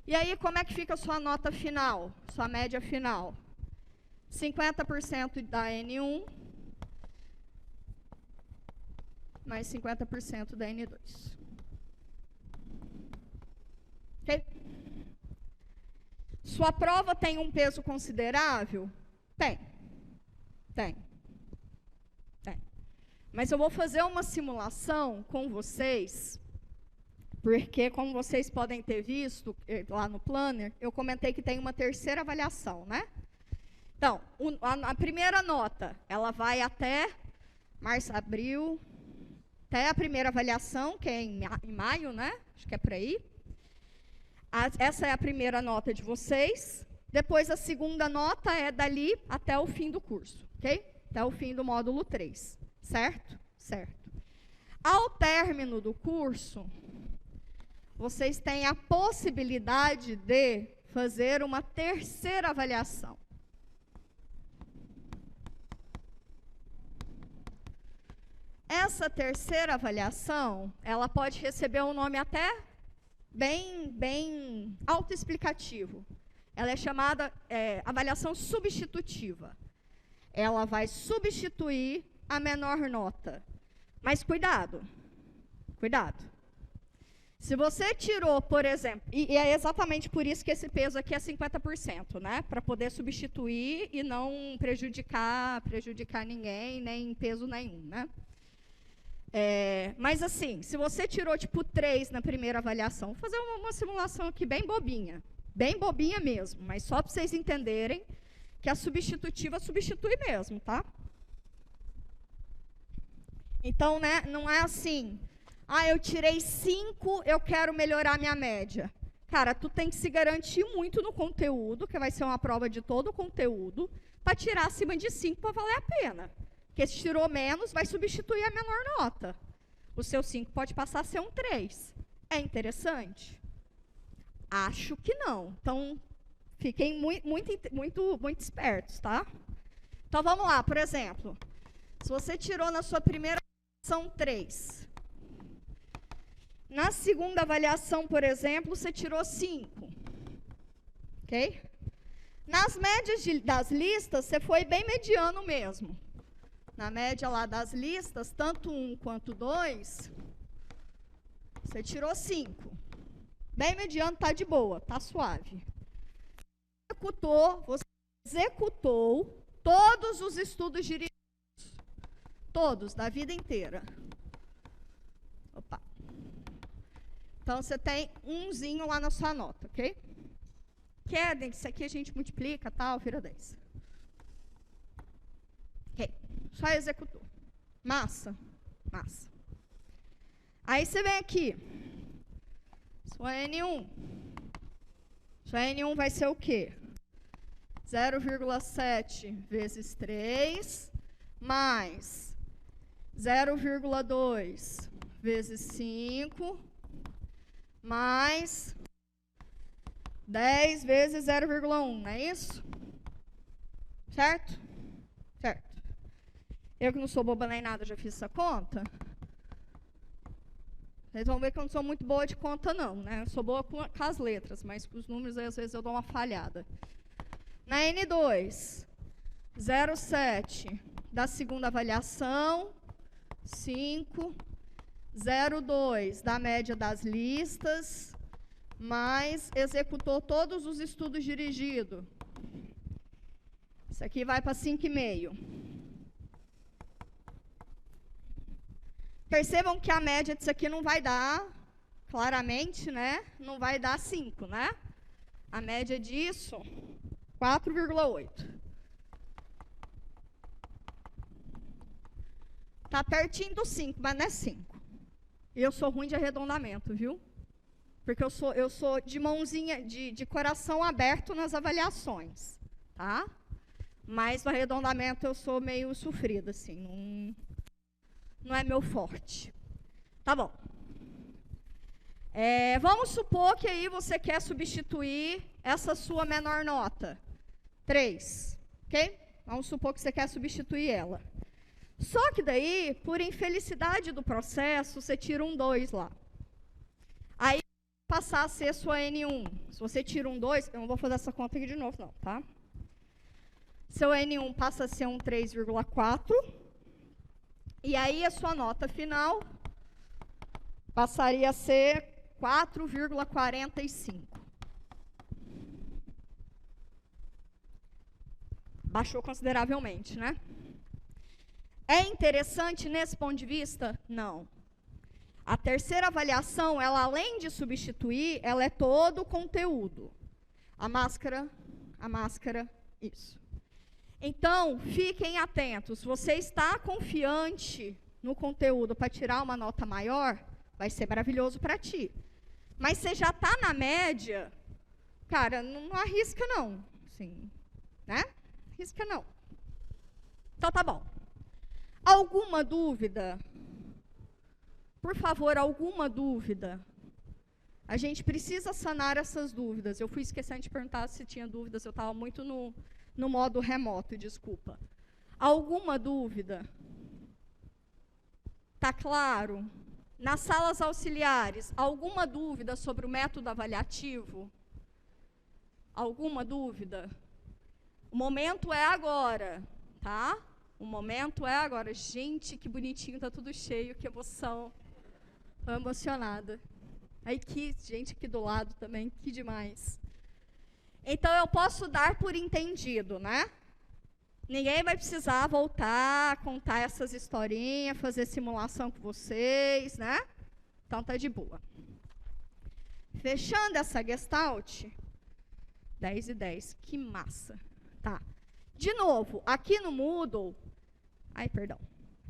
E aí, como é que fica a sua nota final, sua média final? 50% da N1, mais 50% da N2. Ok? Sua prova tem um peso considerável? Tem. Tem. Tem. Mas eu vou fazer uma simulação com vocês, porque, como vocês podem ter visto lá no planner, eu comentei que tem uma terceira avaliação, né? Então, a primeira nota, ela vai até março, abril, até a primeira avaliação, que é em maio, né? Acho que é por aí. Essa é a primeira nota de vocês. Depois, a segunda nota é dali até o fim do curso, ok? Até o fim do módulo 3, certo? Certo. Ao término do curso, vocês têm a possibilidade de fazer uma terceira avaliação. Essa terceira avaliação, ela pode receber um nome até bem autoexplicativo. Ela é chamada avaliação substitutiva. Ela vai substituir a menor nota. Mas cuidado, cuidado. Se você tirou, por exemplo, e é exatamente por isso que esse peso aqui é 50%, né? Para poder substituir e não prejudicar ninguém, nem peso nenhum, né? Mas assim, se você tirou tipo 3 na primeira avaliação, vou fazer uma simulação aqui bem bobinha mesmo, mas só para vocês entenderem que a substitutiva substitui mesmo, tá? Então, né, não é assim, eu tirei 5, eu quero melhorar minha média. Cara, tu tem que se garantir muito no conteúdo, que vai ser uma prova de todo o conteúdo, para tirar acima de 5 para valer a pena. Porque se tirou menos, vai substituir a menor nota. O seu 5 pode passar a ser um 3. É interessante? Acho que não. Então, fiquem muito espertos, tá? Então, vamos lá. Por exemplo, se você tirou na sua primeira avaliação 3. Na segunda avaliação, por exemplo, você tirou 5. Ok? Nas médias das listas, você foi bem mediano mesmo. Na média lá das listas, tanto 1 quanto 2, você tirou 5. Bem mediano, tá de boa, tá suave. Você executou todos os estudos dirigidos. Todos, da vida inteira. Opa. Então, você tem umzinho lá na sua nota, ok? Querem, isso aqui a gente multiplica, tal, vira 10. Ok. Só executou. Massa. Massa. Aí você vem aqui. Sua N1. Sua N1 vai ser o quê? 0,7 vezes 3, mais 0,2 vezes 5, mais 10 vezes 0,1, não é isso? Certo? Certo. Eu que não sou boba nem nada, já fiz essa conta. Vocês vão ver que eu não sou muito boa de conta, não, né? Eu sou boa com as letras, mas com os números, às vezes, eu dou uma falhada. Na N2, 0,7 da segunda avaliação, 5, 0,2 da média das listas, mais executou todos os estudos dirigidos. Isso aqui vai para 5,5. Percebam que a média disso aqui não vai dar, claramente, né? Não vai dar 5, né? A média disso, 4,8. Está pertinho do 5, mas não é 5. E eu sou ruim de arredondamento, viu? Porque eu sou de mãozinha, de coração aberto nas avaliações, tá? Mas no arredondamento eu sou meio sofrida, assim, não é meu forte. Tá bom. Vamos supor que aí você quer substituir essa sua menor nota. 3, ok? Vamos supor que você quer substituir ela. Só que daí, por infelicidade do processo, você tira um 2 lá. Aí, passar a ser sua N1. Se você tira um 2, eu não vou fazer essa conta aqui de novo, não, tá? Seu N1 passa a ser um 3,4. E aí, a sua nota final passaria a ser 4,45. Baixou consideravelmente, né? É interessante nesse ponto de vista? Não. A terceira avaliação, ela além de substituir, ela é todo o conteúdo. A máscara, isso. Então, fiquem atentos. Você está confiante no conteúdo para tirar uma nota maior, vai ser maravilhoso para ti. Mas você já está na média, cara, não arrisca não. Assim, né? Arrisca não. Então, tá bom. Alguma dúvida? Por favor, alguma dúvida? A gente precisa sanar essas dúvidas. Eu fui esquecendo de perguntar se tinha dúvidas, eu estava muito no modo remoto, desculpa. Alguma dúvida? Tá claro? Nas salas auxiliares, alguma dúvida sobre o método avaliativo? Alguma dúvida? O momento é agora, tá? O momento é agora. Gente, que bonitinho, tá tudo cheio, que emoção. Tô emocionada. Aí, que gente aqui do lado também, que demais. Então, eu posso dar por entendido, né? Ninguém vai precisar voltar, contar essas historinhas, fazer simulação com vocês, né? Então, tá de boa. Fechando essa gestalt, 10/10, que massa. Tá. De novo, aqui no Moodle,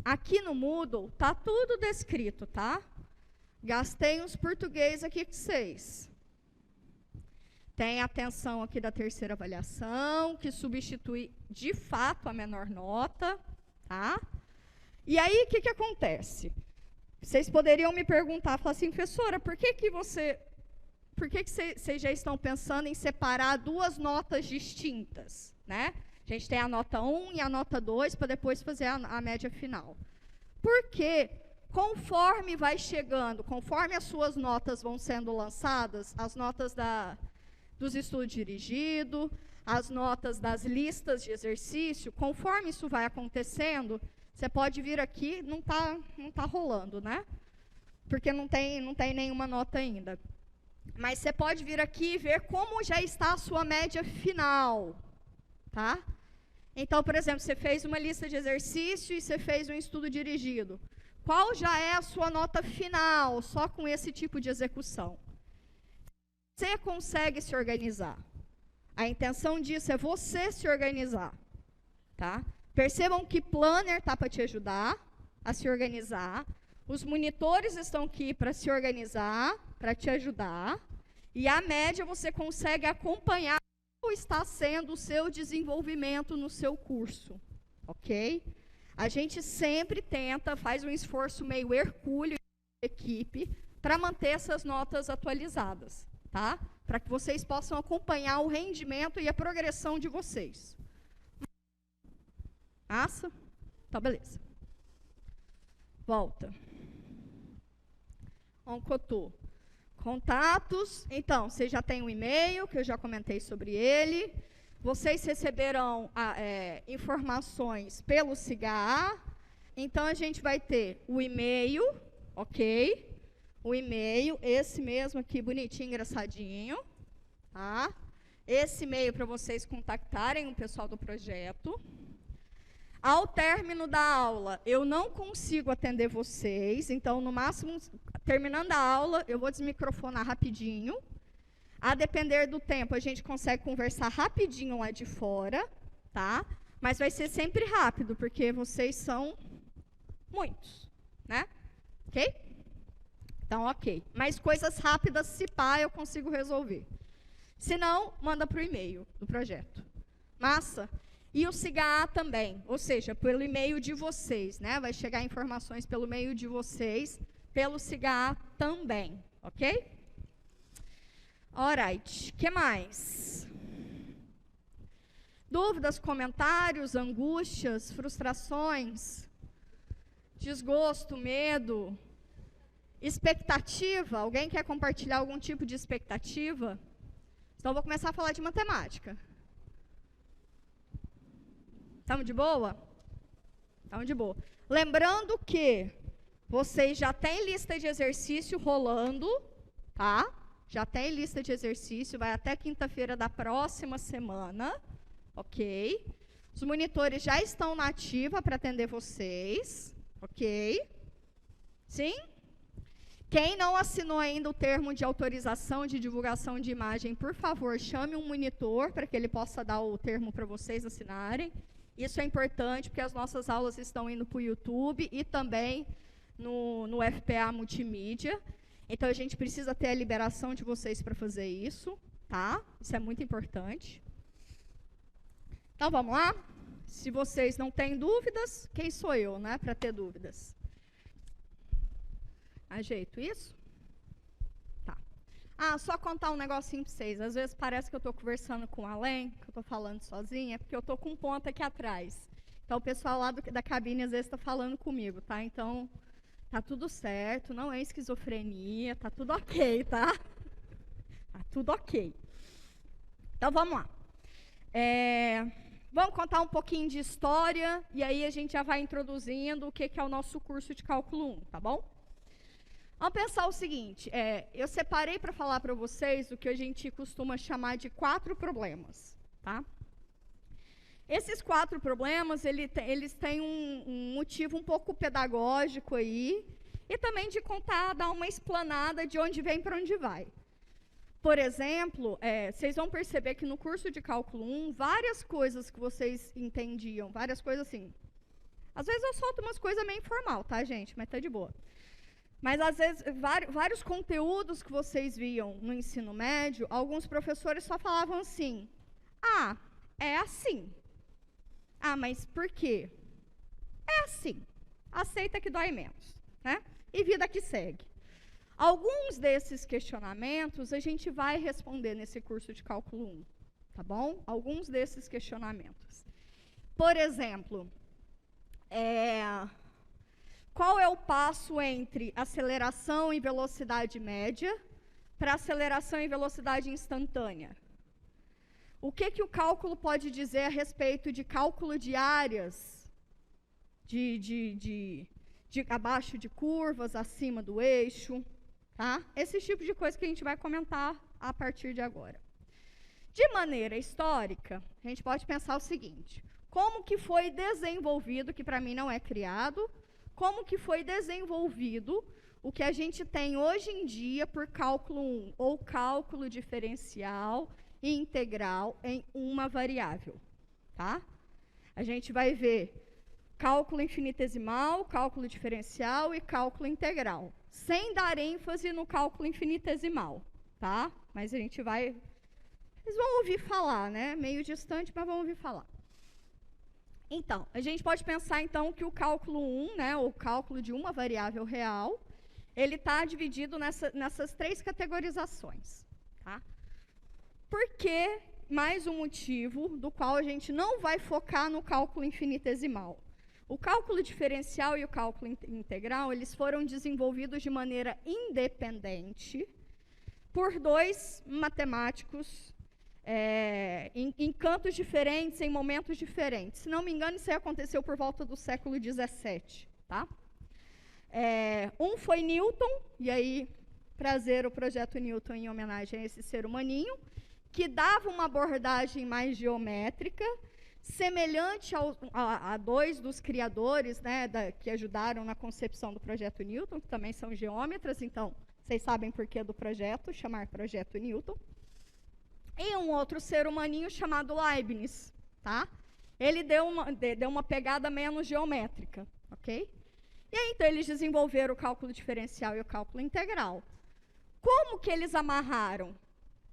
aqui no Moodle tá tudo descrito, tá? Gastei uns português aqui com vocês. Tem a atenção aqui da terceira avaliação, que substitui, de fato, a menor nota, tá? E aí, o que acontece? Vocês poderiam me perguntar, falar assim, professora, por que vocês já estão pensando em separar duas notas distintas, né? A gente tem a nota 1 e a nota 2, para depois fazer a média final. Porque, conforme vai chegando, conforme as suas notas vão sendo lançadas, as notas dos estudos dirigidos, as notas das listas de exercício, conforme isso vai acontecendo, você pode vir aqui, não tá rolando, né? Porque não tem nenhuma nota ainda. Mas você pode vir aqui e ver como já está a sua média final, tá? Então, por exemplo, você fez uma lista de exercício e você fez um estudo dirigido. Qual já é a sua nota final, só com esse tipo de execução? Você consegue se organizar. A intenção disso é você se organizar, tá? Percebam que Planner está para te ajudar a se organizar. Os monitores estão aqui para se organizar, para te ajudar. E a média você consegue acompanhar como está sendo o seu desenvolvimento no seu curso, ok? A gente sempre tenta, faz um esforço meio hercúleo de equipe para manter essas notas atualizadas, tá? Para que vocês possam acompanhar o rendimento e a progressão de vocês. Massa? Então, beleza. Volta. Oncotu. Contatos. Então, vocês já têm um e-mail, que eu já comentei sobre ele. Vocês receberão informações pelo SIGA. Então, a gente vai ter o e-mail, ok? O e-mail, esse mesmo aqui, bonitinho, engraçadinho. Tá? Esse e-mail para vocês contactarem o pessoal do projeto. Ao término da aula, eu não consigo atender vocês, então, no máximo, terminando a aula, eu vou desmicrofonar rapidinho. A depender do tempo, a gente consegue conversar rapidinho lá de fora, tá? Mas vai ser sempre rápido, porque vocês são muitos, né? Ok? Então, ok. Mas coisas rápidas, se pá, eu consigo resolver. Se não, manda para o e-mail do projeto. Massa? E o SIGA também, ou seja, pelo e-mail de vocês, né? Vai chegar informações pelo e-mail de vocês, pelo SIGA também, ok? Alright, o que mais? Dúvidas, comentários, angústias, frustrações, desgosto, medo, expectativa? Alguém quer compartilhar algum tipo de expectativa? Então, eu vou começar a falar de matemática. Estamos de boa? Estamos de boa. Lembrando que vocês já têm lista de exercício rolando, tá? Já tem lista de exercício, vai até quinta-feira da próxima semana, ok? Os monitores já estão na ativa para atender vocês, ok? Sim? Quem não assinou ainda o termo de autorização de divulgação de imagem, por favor, chame um monitor para que ele possa dar o termo para vocês assinarem. Isso é importante, porque as nossas aulas estão indo para o YouTube e também no FPA Multimídia. Então, a gente precisa ter a liberação de vocês para fazer isso, tá? Isso é muito importante. Então, vamos lá? Se vocês não têm dúvidas, quem sou eu, né, para ter dúvidas? Ajeito isso? Tá. Ah, só contar um negocinho para vocês. Às vezes parece que eu estou conversando com alguém, que eu estou falando sozinha, porque eu estou com um ponto aqui atrás. Então, o pessoal lá da cabine, às vezes, está falando comigo, tá? Então, tá tudo certo, não é esquizofrenia, tá tudo ok, tá? Tá tudo ok. Então, vamos lá. Vamos contar um pouquinho de história, e aí a gente já vai introduzindo o que é o nosso curso de Cálculo 1, tá bom? Vamos pensar o seguinte, eu separei para falar para vocês o que a gente costuma chamar de 4 problemas, tá? Esses 4 problemas, eles têm um motivo um pouco pedagógico aí, e também de contar, dar uma explanada de onde vem para onde vai. Por exemplo, vocês vão perceber que no curso de Cálculo 1, várias coisas que vocês entendiam, várias coisas assim. Às vezes eu solto umas coisas meio informal, tá, gente? Mas tá de boa. Mas, às vezes, vários conteúdos que vocês viam no ensino médio, alguns professores só falavam assim, ah, é assim. Ah, mas por quê? É assim. Aceita que dói menos, né? E vida que segue. Alguns desses questionamentos a gente vai responder nesse curso de Cálculo 1, tá bom? Alguns desses questionamentos. Por exemplo, qual é o passo entre aceleração e velocidade média para aceleração e velocidade instantânea? O que o cálculo pode dizer a respeito de cálculo de áreas, de abaixo de curvas, acima do eixo, tá? Esse tipo de coisa que a gente vai comentar a partir de agora. De maneira histórica, a gente pode pensar o seguinte, como que foi desenvolvido, que para mim não é criado, como que foi desenvolvido o que a gente tem hoje em dia por cálculo 1, ou cálculo diferencial e integral em uma variável, tá? A gente vai ver cálculo infinitesimal, cálculo diferencial e cálculo integral, sem dar ênfase no cálculo infinitesimal, tá? Mas a gente vai... Vocês vão ouvir falar, né? Meio distante, mas vão ouvir falar. Então, a gente pode pensar, então, que o cálculo 1, né, o cálculo de uma variável real, ele está dividido nessas 3 categorizações, tá? Por que, mais um motivo do qual a gente não vai focar no cálculo infinitesimal? O cálculo diferencial e o cálculo integral, eles foram desenvolvidos de maneira independente por dois matemáticos em cantos diferentes, em momentos diferentes. Se não me engano, isso aí aconteceu por volta do século XVII, tá? Um foi Newton, e aí trazer o projeto Newton em homenagem a esse ser humaninho, que dava uma abordagem mais geométrica, semelhante a dois dos criadores, né, que ajudaram na concepção do projeto Newton, que também são geômetras, então vocês sabem por que do projeto, chamar projeto Newton. E um outro ser humaninho chamado Leibniz, tá? Ele deu uma pegada menos geométrica, ok? E aí, então, eles desenvolveram o cálculo diferencial e o cálculo integral. Como que eles amarraram?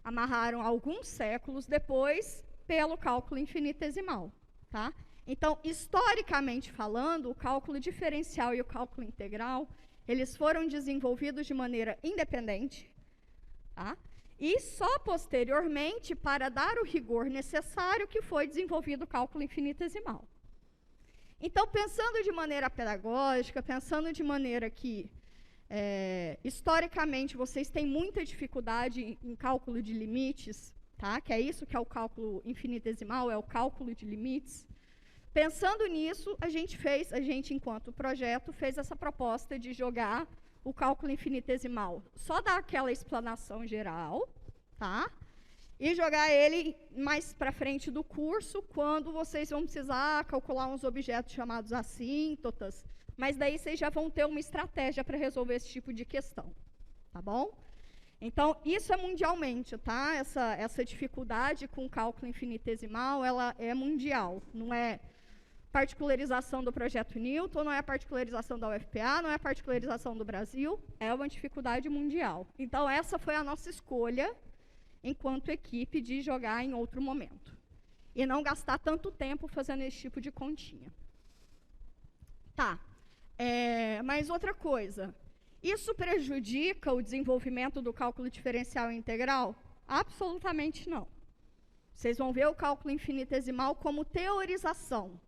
Amarraram alguns séculos depois pelo cálculo infinitesimal, tá? Então, historicamente falando, o cálculo diferencial e o cálculo integral, eles foram desenvolvidos de maneira independente, tá? E só posteriormente, para dar o rigor necessário, que foi desenvolvido o cálculo infinitesimal. Então, pensando de maneira pedagógica, pensando de maneira que, historicamente, vocês têm muita dificuldade em cálculo de limites, tá? Que é isso que é o cálculo infinitesimal, é o cálculo de limites. Pensando nisso, a gente, enquanto projeto, fez essa proposta de jogar o cálculo infinitesimal. Só dar aquela explanação geral, tá? E jogar ele mais para frente do curso, quando vocês vão precisar calcular uns objetos chamados assíntotas, mas daí vocês já vão ter uma estratégia para resolver esse tipo de questão, tá bom? Então, isso é mundialmente, tá? Essa dificuldade com o cálculo infinitesimal, ela é mundial, não é particularização do projeto Newton, não é a particularização da UFPA, não é a particularização do Brasil, é uma dificuldade mundial. Então, essa foi a nossa escolha, enquanto equipe, de jogar em outro momento. E não gastar tanto tempo fazendo esse tipo de continha. Tá. Mas outra coisa, isso prejudica o desenvolvimento do cálculo diferencial e integral? Absolutamente não. Vocês vão ver o cálculo infinitesimal como teorização,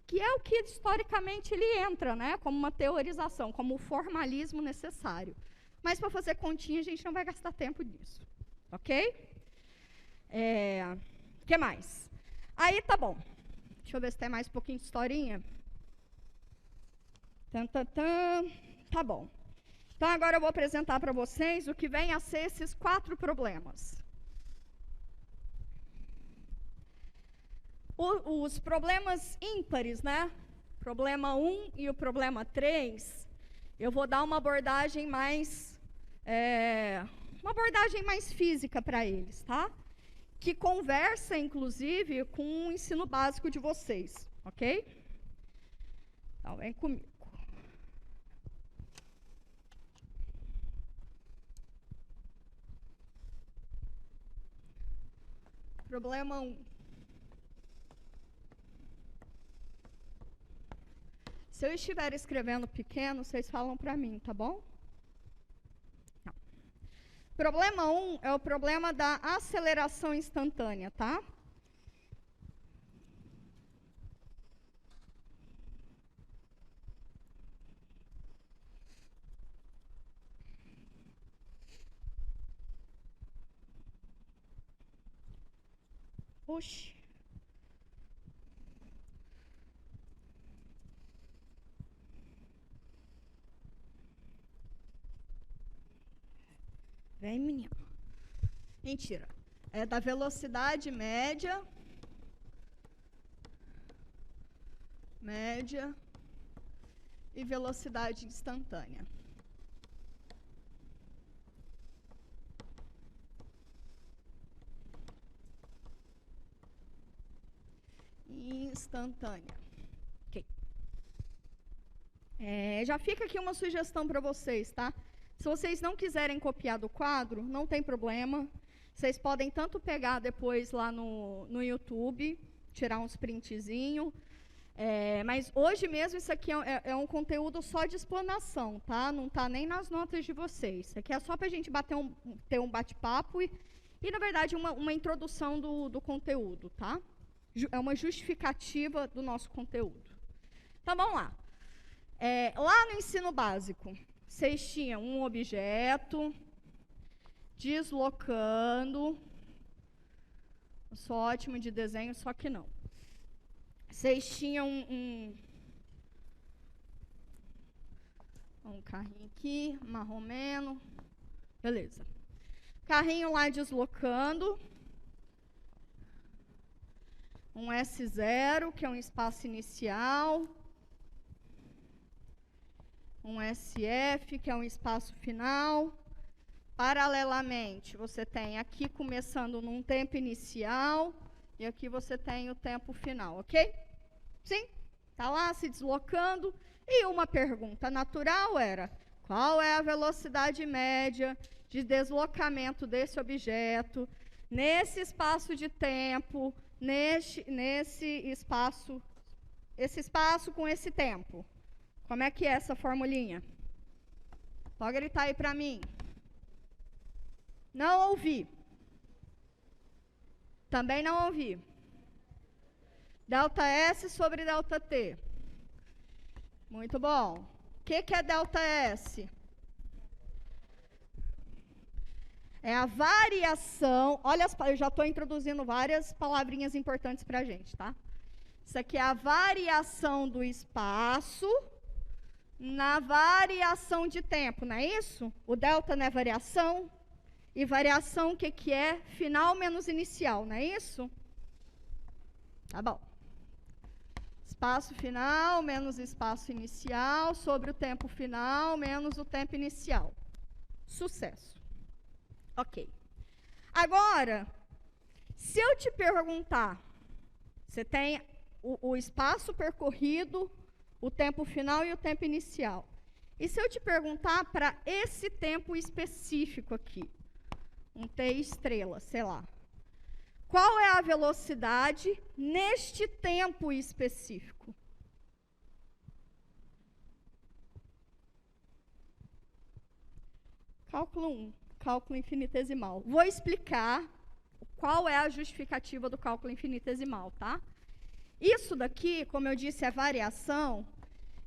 que é o que historicamente ele entra, né, como uma teorização, como o formalismo necessário. Mas para fazer continha a gente não vai gastar tempo nisso, ok? Que mais? Aí tá bom. Deixa eu ver se tem mais um pouquinho de historinha. Tá bom. Então agora eu vou apresentar para vocês o que vem a ser esses 4 problemas. Os problemas ímpares, né? Problema 1 e o problema 3, eu vou dar uma abordagem mais física para eles, tá? Que conversa, inclusive, com o ensino básico de vocês, ok? Então, vem comigo. Problema 1. Se eu estiver escrevendo pequeno, vocês falam para mim, tá bom? Não. Problema 1 é o problema da aceleração instantânea, tá? Oxi. Vem, menino. Mentira. É da velocidade média e velocidade instantânea. Instantânea. Ok. Já fica aqui uma sugestão para vocês, tá? Se vocês não quiserem copiar do quadro, não tem problema. Vocês podem tanto pegar depois lá no YouTube, tirar uns printzinhos. Mas hoje mesmo isso aqui é um conteúdo só de explanação, tá? Não está nem nas notas de vocês. Isso aqui é só para a gente ter um bate-papo e, na verdade, uma introdução do conteúdo, tá? É uma justificativa do nosso conteúdo. Então, vamos lá. Lá no ensino básico, vocês tinham um objeto deslocando. Eu sou ótimo de desenho, só que não. Vocês tinham um carrinho aqui, marromeno. Beleza. Carrinho lá deslocando. Um S0, que é um espaço inicial. Um SF, que é um espaço final. Paralelamente, você tem aqui começando num tempo inicial e aqui você tem o tempo final, ok? Sim? Está lá se deslocando. E uma pergunta natural era: qual é a velocidade média de deslocamento desse objeto nesse espaço de tempo, nesse espaço, esse espaço com esse tempo? Como é que é essa formulinha? Pode gritar aí para mim. Não ouvi. Também não ouvi. Delta S sobre delta T. Muito bom. O que é delta S? É a variação. Olha, eu já estou introduzindo várias palavrinhas importantes para a gente, tá? Isso aqui é a variação do espaço na variação de tempo, não é isso? O delta não é variação? E variação, o que é? Final menos inicial, não é isso? Tá bom. Espaço final menos espaço inicial sobre o tempo final menos o tempo inicial. Sucesso. Ok. Agora, se eu te perguntar, você tem o espaço percorrido, o tempo final e o tempo inicial. E se eu te perguntar para esse tempo específico aqui, um T estrela, sei lá. Qual é a velocidade neste tempo específico? Cálculo 1, cálculo infinitesimal. Vou explicar qual é a justificativa do cálculo infinitesimal, tá? Isso daqui, como eu disse, é variação.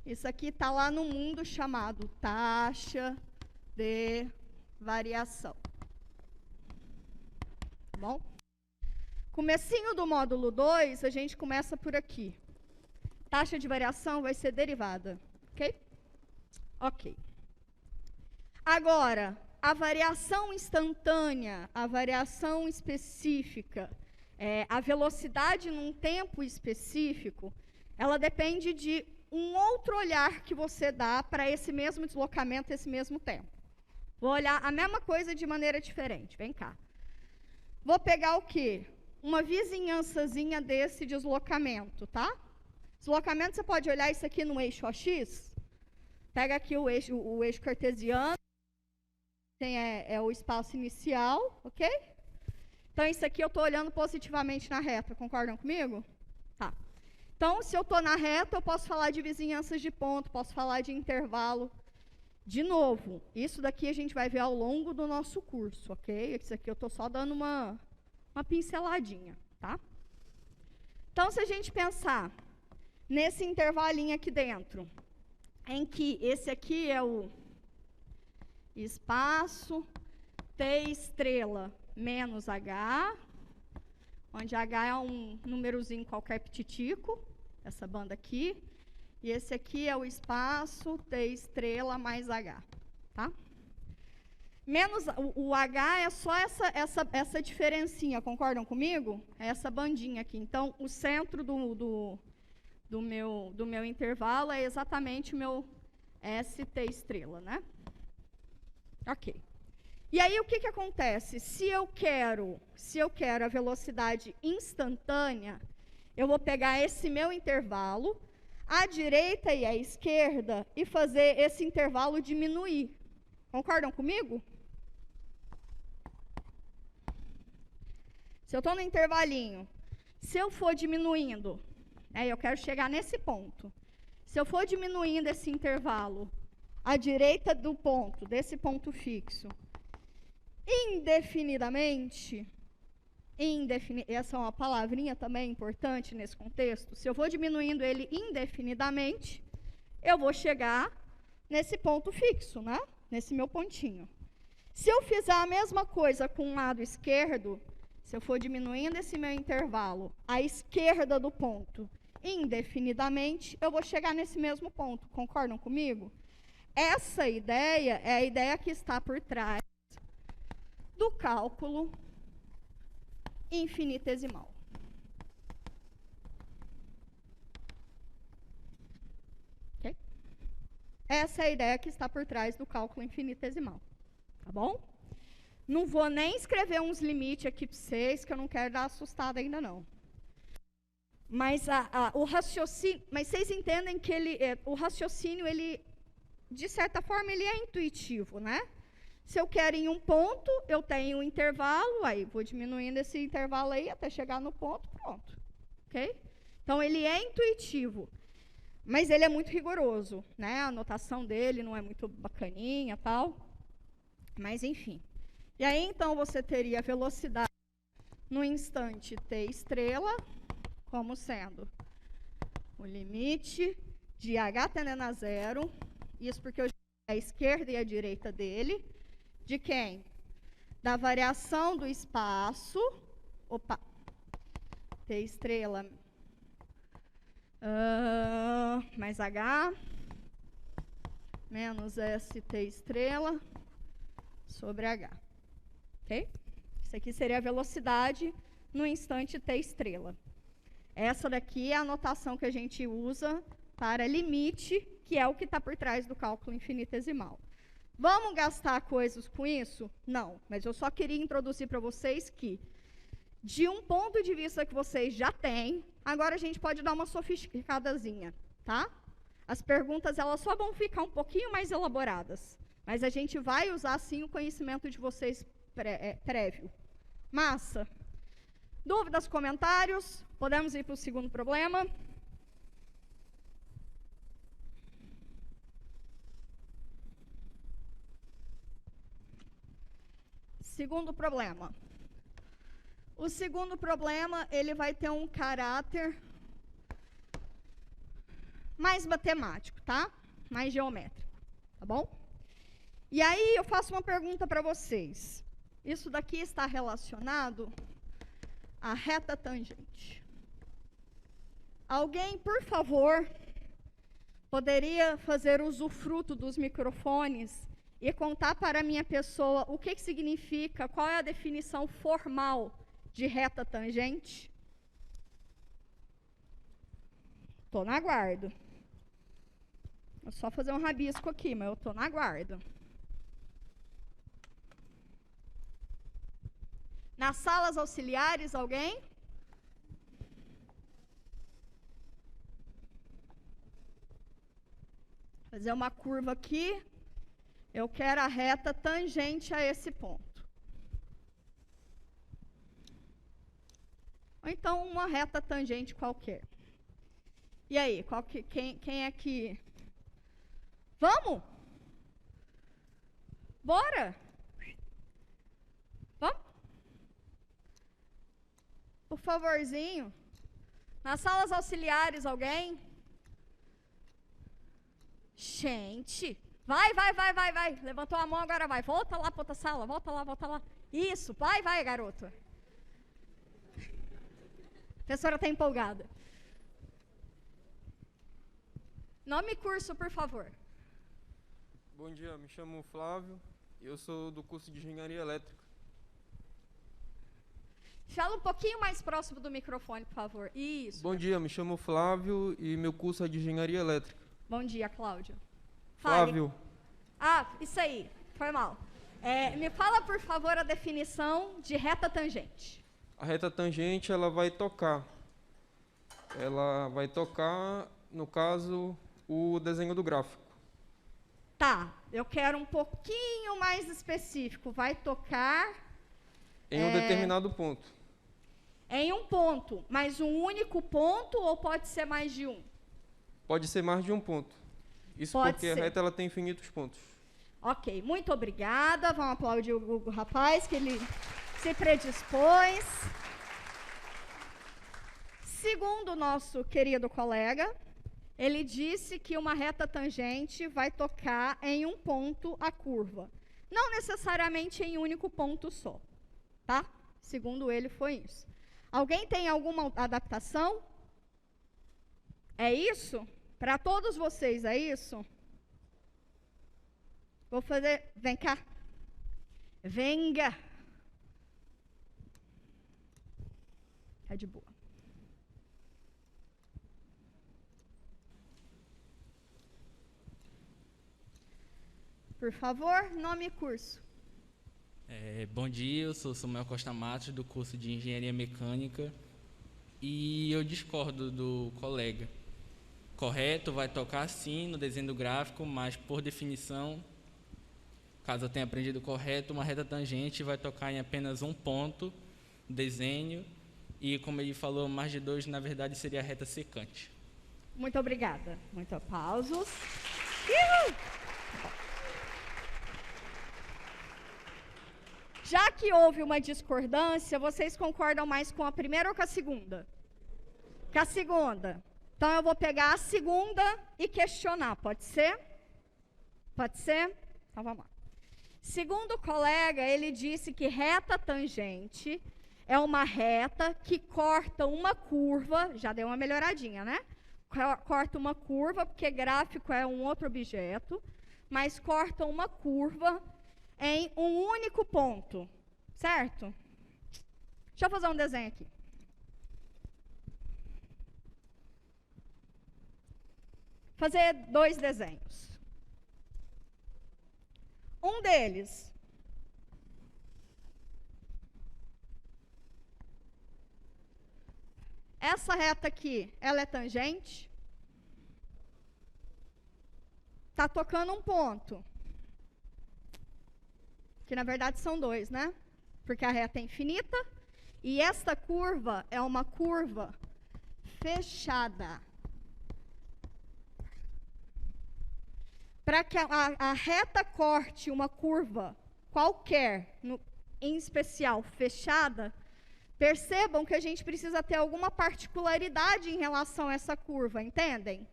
Isso aqui está lá no mundo chamado taxa de variação. Bom? Comecinho do módulo 2, a gente começa por aqui. Taxa de variação vai ser derivada, ok? Ok. Agora, a variação instantânea, a variação específica, a velocidade num tempo específico, ela depende de um outro olhar que você dá para esse mesmo deslocamento, esse mesmo tempo. Vou olhar a mesma coisa de maneira diferente. Vem cá. Vou pegar o quê? Uma vizinhançazinha desse deslocamento, tá? Deslocamento, você pode olhar isso aqui no eixo OX. Pega aqui o eixo cartesiano. É o espaço inicial, ok? Então, isso aqui eu estou olhando positivamente na reta. Concordam comigo? Tá. Então, se eu estou na reta, eu posso falar de vizinhanças de ponto, posso falar de intervalo. De novo, isso daqui a gente vai ver ao longo do nosso curso, ok? Isso aqui eu estou só dando uma pinceladinha, tá? Então, se a gente pensar nesse intervalinho aqui dentro, em que esse aqui é o espaço T estrela menos H, onde H é um númerozinho qualquer petitico, essa banda aqui. E esse aqui é o espaço T estrela mais H, tá? Menos, o H é só essa diferencinha, concordam comigo? É essa bandinha aqui. Então, o centro do meu intervalo é exatamente o meu ST estrela, né? Ok. E aí, o que acontece? Se eu quero a velocidade instantânea, eu vou pegar esse meu intervalo, à direita e à esquerda, e fazer esse intervalo diminuir. Concordam comigo? Se eu estou no intervalinho, se eu for diminuindo, eu quero chegar nesse ponto. Se eu for diminuindo esse intervalo à direita do ponto, desse ponto fixo, indefinidamente, essa é uma palavrinha também importante nesse contexto. Se eu vou diminuindo ele indefinidamente, eu vou chegar nesse ponto fixo, né? Nesse meu pontinho. Se eu fizer a mesma coisa com o lado esquerdo, se eu for diminuindo esse meu intervalo à esquerda do ponto indefinidamente, eu vou chegar nesse mesmo ponto. Concordam comigo? Essa ideia é a ideia que está por trás do cálculo infinitesimal. Okay? Essa é a ideia que está por trás do cálculo infinitesimal. Tá bom? Não vou nem escrever uns limites aqui para vocês, que eu não quero dar assustada ainda não. Mas o raciocínio, mas vocês entendem que o raciocínio, ele, de certa forma, ele é intuitivo, né? Se eu quero em um ponto, eu tenho um intervalo, aí vou diminuindo esse intervalo aí até chegar no ponto, pronto. Ok? Então, ele é intuitivo, mas ele é muito rigoroso, né? A notação dele não é muito bacaninha e tal, mas enfim. E aí, então, você teria a velocidade no instante t estrela, como sendo o limite de h tendendo a zero, isso porque eu já a esquerda e a direita dele, de quem? Da variação do espaço, t estrela mais h, menos st estrela sobre h. Ok? Isso aqui seria a velocidade no instante t estrela. Essa daqui é a notação que a gente usa para limite, que é o que está por trás do cálculo infinitesimal. Vamos gastar coisas com isso? Não, mas eu só queria introduzir para vocês que, de um ponto de vista que vocês já têm, agora a gente pode dar uma sofisticadazinha, tá? As perguntas, elas só vão ficar um pouquinho mais elaboradas, mas a gente vai usar, sim, o conhecimento de vocês prévio. Massa. Dúvidas, comentários? Podemos ir para o segundo problema? Segundo problema. O segundo problema, ele vai ter um caráter mais matemático, tá? Mais geométrico, tá bom? E aí eu faço uma pergunta para vocês. Isso daqui está relacionado à reta tangente. Alguém, por favor, poderia fazer usufruto dos microfones e contar para a minha pessoa o que significa, qual é a definição formal de reta tangente? Estou na guarda. Vou só fazer um rabisco aqui, mas eu estou na guarda. Nas salas auxiliares, alguém? Fazer uma curva aqui. Eu quero a reta tangente a esse ponto. Ou então uma reta tangente qualquer. E aí, quem é que... Vamos? Bora? Vamos? Por favorzinho. Nas salas auxiliares, alguém? Gente, vai. Levantou a mão, agora vai. Volta lá para outra sala, volta lá. Isso, vai, garota. A professora está empolgada. Nome e curso, por favor. Bom dia, me chamo Flávio e eu sou do curso de Engenharia Elétrica. Fala um pouquinho mais próximo do microfone, por favor. Isso. Bom dia, me chamo Flávio e meu curso é de Engenharia Elétrica. Bom dia, Cláudio. Flávio. Isso aí, foi mal. Me fala, por favor, a definição de reta tangente. A reta tangente, ela vai tocar. Ela vai tocar, no caso, o desenho do gráfico. Tá, eu quero um pouquinho mais específico. Vai tocar... Em um determinado ponto. Em um ponto, mas um único ponto ou pode ser mais de um? Pode ser mais de um ponto. Isso pode porque ser. A reta ela tem infinitos pontos. Ok, muito obrigada. Vamos aplaudir o rapaz, que ele se predispôs. Segundo o nosso querido colega, ele disse que uma reta tangente vai tocar em um ponto a curva. Não necessariamente em um único ponto só, tá? Segundo ele, foi isso. Alguém tem alguma adaptação? É isso? Para todos vocês, é isso? Vou fazer... Vem cá. Venga. É de boa. Por favor, nome e curso. Bom dia, eu sou Samuel Costa Matos, do curso de Engenharia Mecânica, e eu discordo do colega. Correto, vai tocar sim no desenho do gráfico, mas por definição, caso eu tenha aprendido correto, uma reta tangente vai tocar em apenas um ponto no desenho, e como ele falou, mais de 2, na verdade, seria a reta secante. Muito obrigada. Muito aplausos. Já que houve uma discordância, vocês concordam mais com a primeira ou com a segunda? Com a segunda. Então, eu vou pegar a segunda e questionar, pode ser? Pode ser? Então, vamos lá. Segundo o colega, ele disse que reta tangente é uma reta que corta uma curva, já deu uma melhoradinha, né? Corta uma curva, porque gráfico é um outro objeto, mas corta uma curva em um único ponto, certo? Deixa eu fazer um desenho aqui. Fazer 2 desenhos. Um deles. Essa reta aqui, ela é tangente. Está tocando um ponto. Que na verdade são 2, né? Porque a reta é infinita. E esta curva é uma curva fechada. Para que a reta corte uma curva qualquer, em especial fechada, percebam que a gente precisa ter alguma particularidade em relação a essa curva, entendem?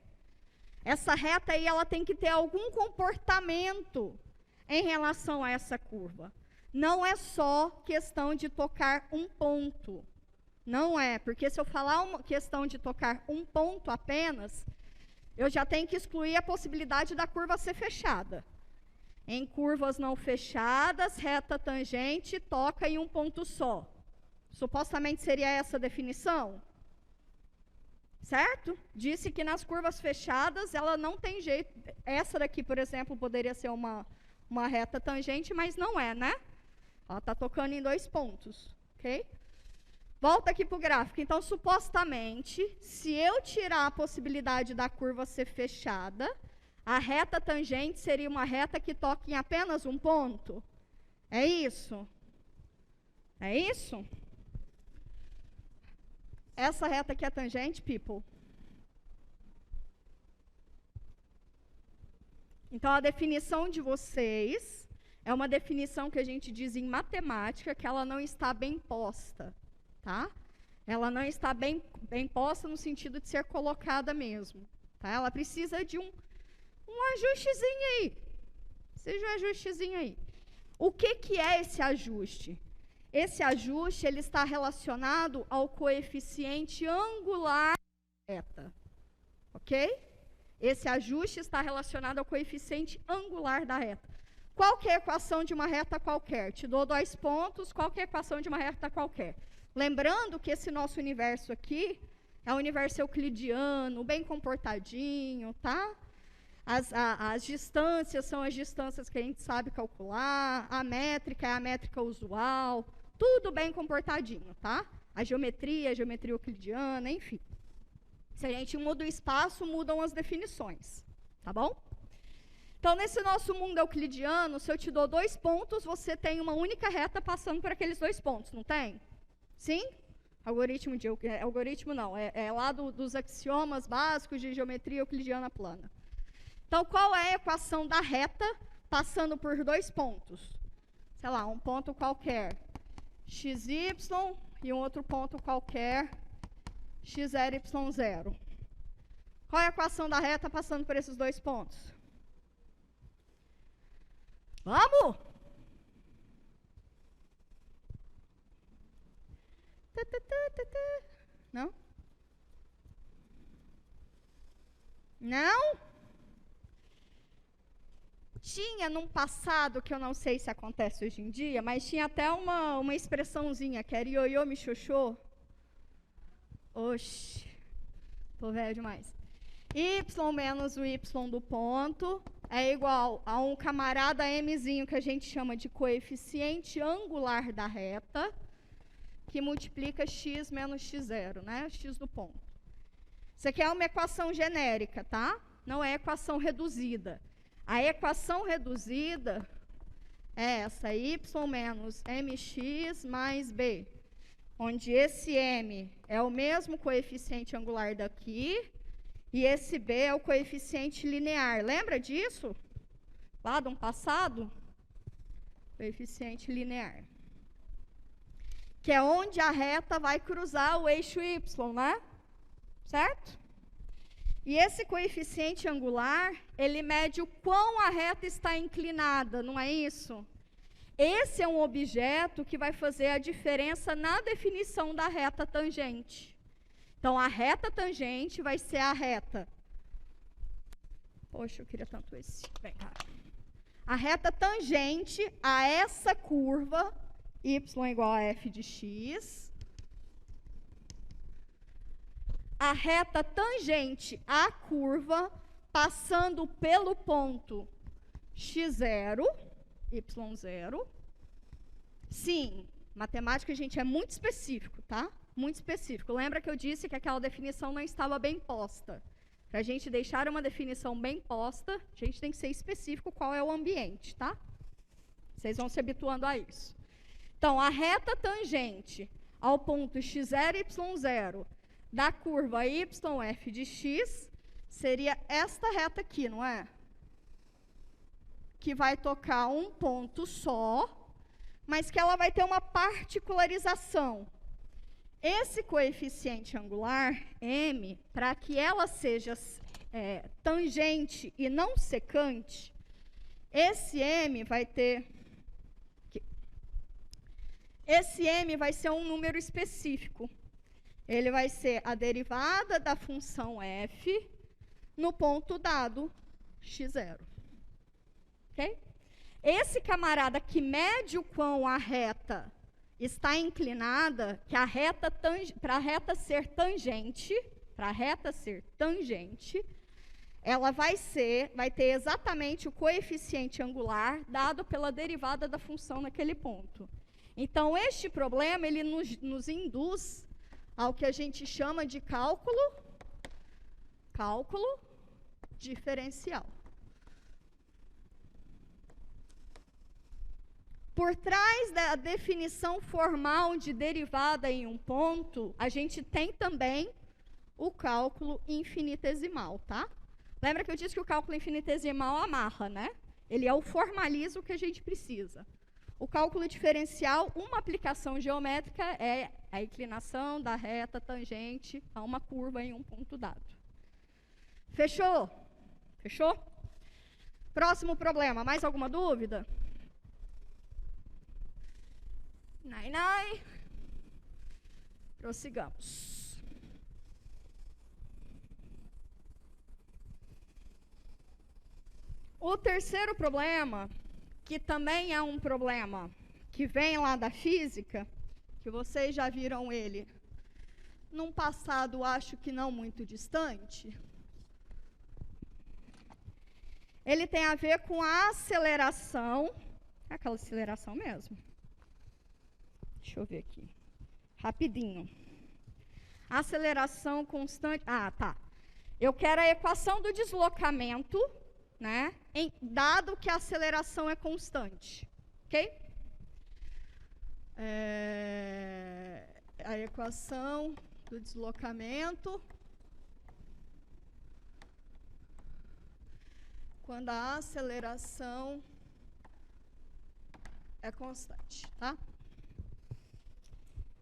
Essa reta aí, ela tem que ter algum comportamento em relação a essa curva. Não é só questão de tocar um ponto. Não é, porque se eu falar uma questão de tocar um ponto apenas, eu já tenho que excluir a possibilidade da curva ser fechada. Em curvas não fechadas, reta tangente toca em um ponto só. Supostamente seria essa a definição? Certo? Disse que nas curvas fechadas, ela não tem jeito. Essa daqui, por exemplo, poderia ser uma reta tangente, mas não é, né? Ela está tocando em 2 pontos, ok? Volta aqui para o gráfico. Então, supostamente, se eu tirar a possibilidade da curva ser fechada, a reta tangente seria uma reta que toca em apenas um ponto. É isso? É isso? Essa reta aqui é tangente, people? Então, a definição de vocês é uma definição que a gente diz em matemática que ela não está bem posta, tá? Ela não está bem posta no sentido de ser colocada mesmo, tá? Ela precisa de um ajustezinho aí. Seja um ajustezinho aí. O que é esse ajuste? Esse ajuste, ele está relacionado ao coeficiente angular da reta, ok? Esse ajuste está relacionado ao coeficiente angular da reta. Qual que é a equação de uma reta qualquer? Te dou 2 pontos, qual que é a equação de uma reta qualquer? Lembrando que esse nosso universo aqui é um universo euclidiano, bem comportadinho, tá? As distâncias são as distâncias que a gente sabe calcular, a métrica é a métrica usual, tudo bem comportadinho, tá? A geometria euclidiana, enfim. Se a gente muda o espaço, mudam as definições, tá bom? Então, nesse nosso mundo euclidiano, se eu te dou 2 pontos, você tem uma única reta passando por aqueles 2 pontos, não tem? Sim? Algoritmo não, é lá dos axiomas básicos de geometria euclidiana plana. Então, qual é a equação da reta passando por 2 pontos? Sei lá, um ponto qualquer. xy e um outro ponto qualquer, x0, y0. Qual é a equação da reta passando por esses dois pontos? Vamos! Não? Não? Tinha num passado, que eu não sei se acontece hoje em dia, mas tinha até uma expressãozinha, que era ioiô me xoxô. Oxi, tô velho demais. Y menos o y do ponto é igual a um camarada mzinho que a gente chama de coeficiente angular da reta, que multiplica x menos x0, né? X do ponto. Isso aqui é uma equação genérica, tá? Não é equação reduzida. A equação reduzida é essa, y menos mx mais b, onde esse m é o mesmo coeficiente angular daqui, e esse b é o coeficiente linear. Lembra disso? Lá de um passado? Coeficiente linear. Que é onde a reta vai cruzar o eixo y, né? Certo? E esse coeficiente angular, ele mede o quão a reta está inclinada, não é isso? Esse é um objeto que vai fazer a diferença na definição da reta tangente. Então, a reta tangente vai ser a reta. Poxa, eu queria tanto esse. Vem cá. A reta tangente a essa curva, y igual a f de x. A reta tangente à curva, passando pelo ponto x0, y0. Sim, matemática, gente, é muito específico, tá? Muito específico. Lembra que eu disse que aquela definição não estava bem posta? Para a gente deixar uma definição bem posta, a gente tem que ser específico qual é o ambiente, tá? Vocês vão se habituando a isso. Então, a reta tangente ao ponto x0, y0 da curva yf de x seria esta reta aqui, não é? Que vai tocar um ponto só, mas que ela vai ter uma particularização. Esse coeficiente angular, m, para que ela seja tangente e não secante, esse m vai ter... Esse m vai ser um número específico. Ele vai ser a derivada da função f no ponto dado x0. Ok? Esse camarada que mede o quão a reta está inclinada, que a reta para a reta ser tangente, ela vai ter exatamente o coeficiente angular dado pela derivada da função naquele ponto. Então, este problema, ele nos induz ao que a gente chama de cálculo diferencial. Por trás da definição formal de derivada em um ponto, a gente tem também o cálculo infinitesimal, tá? Lembra que eu disse que o cálculo infinitesimal amarra, né? Ele é o formalismo que a gente precisa. O cálculo diferencial, uma aplicação geométrica, é a inclinação da reta tangente a uma curva em um ponto dado. Fechou? Fechou? Próximo problema, mais alguma dúvida? Nai. Prossigamos. O terceiro problema, que também é um problema que vem lá da física, que vocês já viram ele num passado, acho que não muito distante. Ele tem a ver com a aceleração, é aquela aceleração mesmo. Deixa eu ver aqui, rapidinho. Aceleração constante, tá. Eu quero a equação do deslocamento, né, dado que a aceleração é constante, ok? A equação do deslocamento quando a aceleração é constante, tá?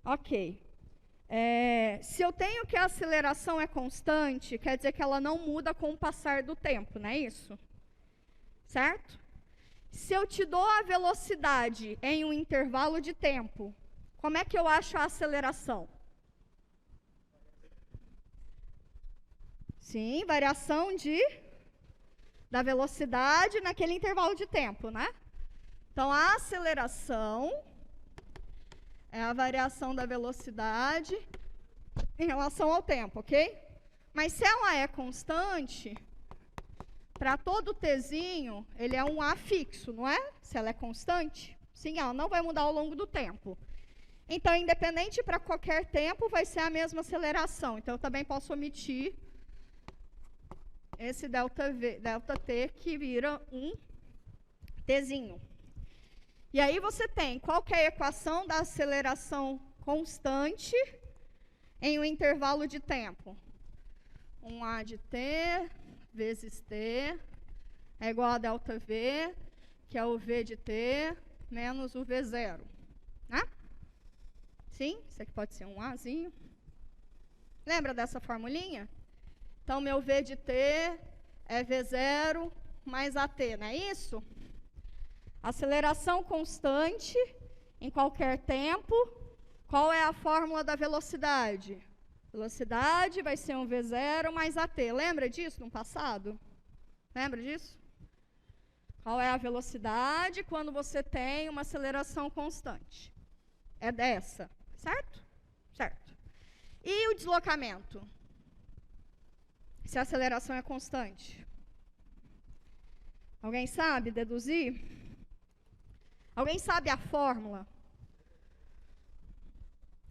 Ok. Se eu tenho que a aceleração é constante, quer dizer que ela não muda com o passar do tempo, não é isso? Certo? Se eu te dou a velocidade em um intervalo de tempo, como é que eu acho a aceleração? Sim, variação da velocidade naquele intervalo de tempo, né? Então, a aceleração é a variação da velocidade em relação ao tempo, ok? Mas se ela é constante, para todo tzinho, ele é um A fixo, não é? Se ela é constante, sim, ela não vai mudar ao longo do tempo. Então, independente para qualquer tempo, vai ser a mesma aceleração. Então, eu também posso omitir esse ΔT que vira um tzinho. E aí você tem, qual que é a equação da aceleração constante em um intervalo de tempo? Um A de t vezes t é igual a ΔV, que é o V de t menos o V0. Né? Sim, isso aqui pode ser um Azinho. Lembra dessa formulinha? Então, meu V de t é V0 mais AT, não é isso? Aceleração constante em qualquer tempo. Qual é a fórmula da velocidade? Velocidade vai ser um V0 mais AT. Lembra disso no passado? Lembra disso? Qual é a velocidade quando você tem uma aceleração constante? É dessa, certo? Certo. E o deslocamento? Se a aceleração é constante. Alguém sabe deduzir? Alguém sabe a fórmula?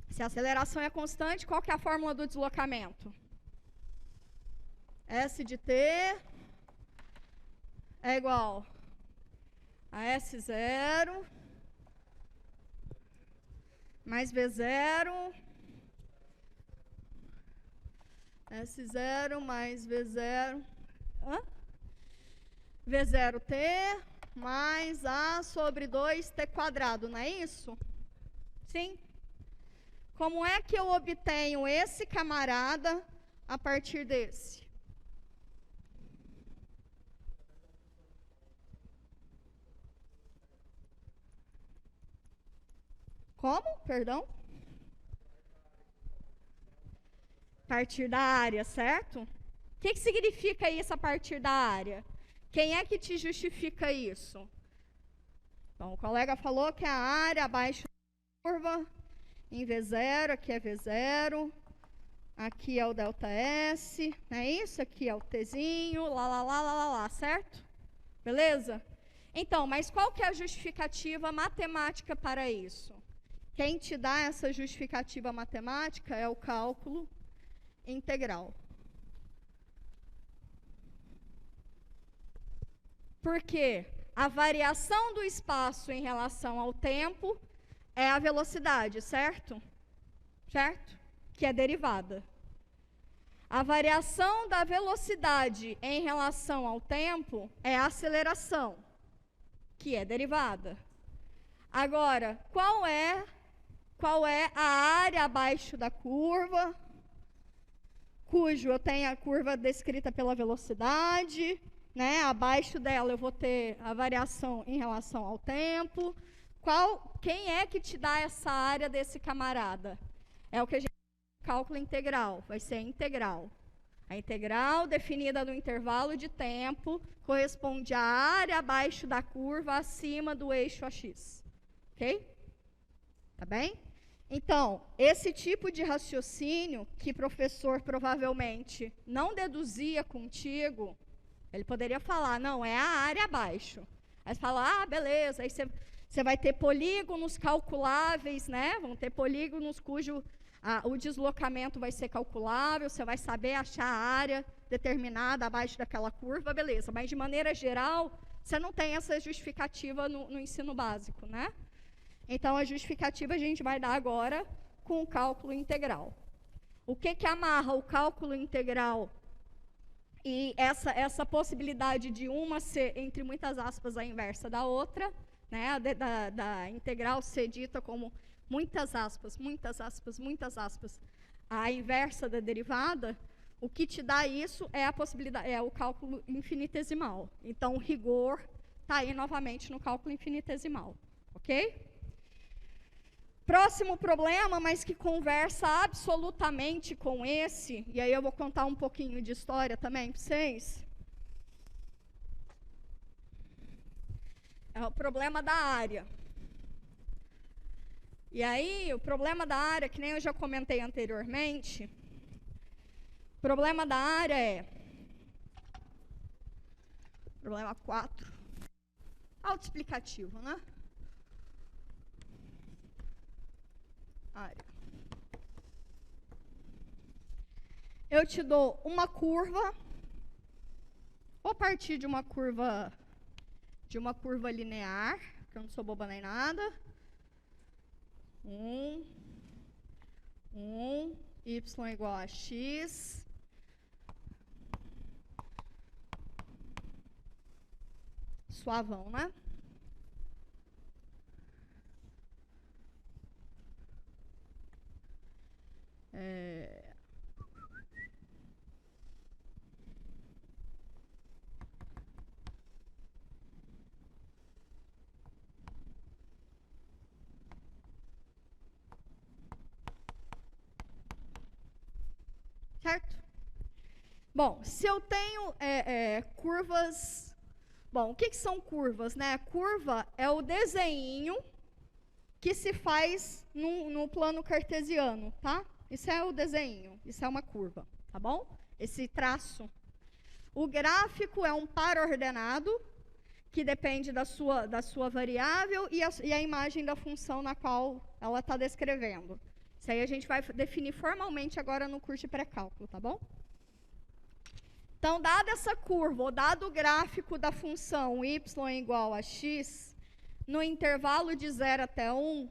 Se a aceleração é constante, qual que é a fórmula do deslocamento? S de t é igual a S0 mais V0, S0 mais V0, V0t mais A sobre 2t quadrado, não é isso? Sim? Como é que eu obtenho esse camarada a partir desse? Como? Perdão? Partir da área, certo? O que significa isso a partir da área? Quem é que te justifica isso? Então, o colega falou que a área abaixo da curva, em V0, aqui é V0, aqui é o ΔS, não é isso? Aqui é o Tzinho, lá, certo? Beleza? Então, mas qual que é a justificativa matemática para isso? Quem te dá essa justificativa matemática é o cálculo integral. Porque a variação do espaço em relação ao tempo é a velocidade, certo? Certo? Que é derivada. A variação da velocidade em relação ao tempo é a aceleração, que é derivada. Agora, qual é a área abaixo da curva, cujo eu tenho a curva descrita pela velocidade, né? Abaixo dela eu vou ter a variação em relação ao tempo. Quem é que te dá essa área desse camarada? É o que a gente chama de cálculo integral, vai ser a integral. A integral definida no intervalo de tempo corresponde à área abaixo da curva acima do eixo AX. Ok? Tá bem? Então, esse tipo de raciocínio que o professor provavelmente não deduzia contigo, ele poderia falar, não, é a área abaixo. Aí você fala, beleza, aí você vai ter polígonos calculáveis, né? Vão ter polígonos cujo o deslocamento vai ser calculável, você vai saber achar a área determinada abaixo daquela curva, beleza. Mas, de maneira geral, você não tem essa justificativa no ensino básico, né? Então, a justificativa a gente vai dar agora com o cálculo integral. O que amarra o cálculo integral e essa possibilidade de uma ser, entre muitas aspas, a inversa da outra, né? Da integral ser dita como muitas aspas, muitas aspas, muitas aspas, a inversa da derivada, o que te dá isso é a possibilidade, é o cálculo infinitesimal. Então, o rigor está aí novamente no cálculo infinitesimal, ok? Próximo problema, mas que conversa absolutamente com esse, e aí eu vou contar um pouquinho de história também para vocês. É o problema da área. E aí, o problema da área, que nem eu já comentei anteriormente, o problema da área é, problema 4, autoexplicativo, né? Área. Eu te dou uma curva, vou partir de uma curva linear, que eu não sou boba nem nada. Y igual a X. Suavão, né? Certo? Bom, se eu tenho curvas... Bom, o que são curvas, né? Curva é o desenho que se faz no plano cartesiano, tá? Isso é o desenho, isso é uma curva, tá bom? Esse traço. O gráfico é um par ordenado, que depende da sua variável e a imagem da função na qual ela está descrevendo. Isso aí a gente vai definir formalmente agora no curso de pré-cálculo, tá bom? Então, dada essa curva, ou dado o gráfico da função y igual a x, no intervalo de 0 até 1,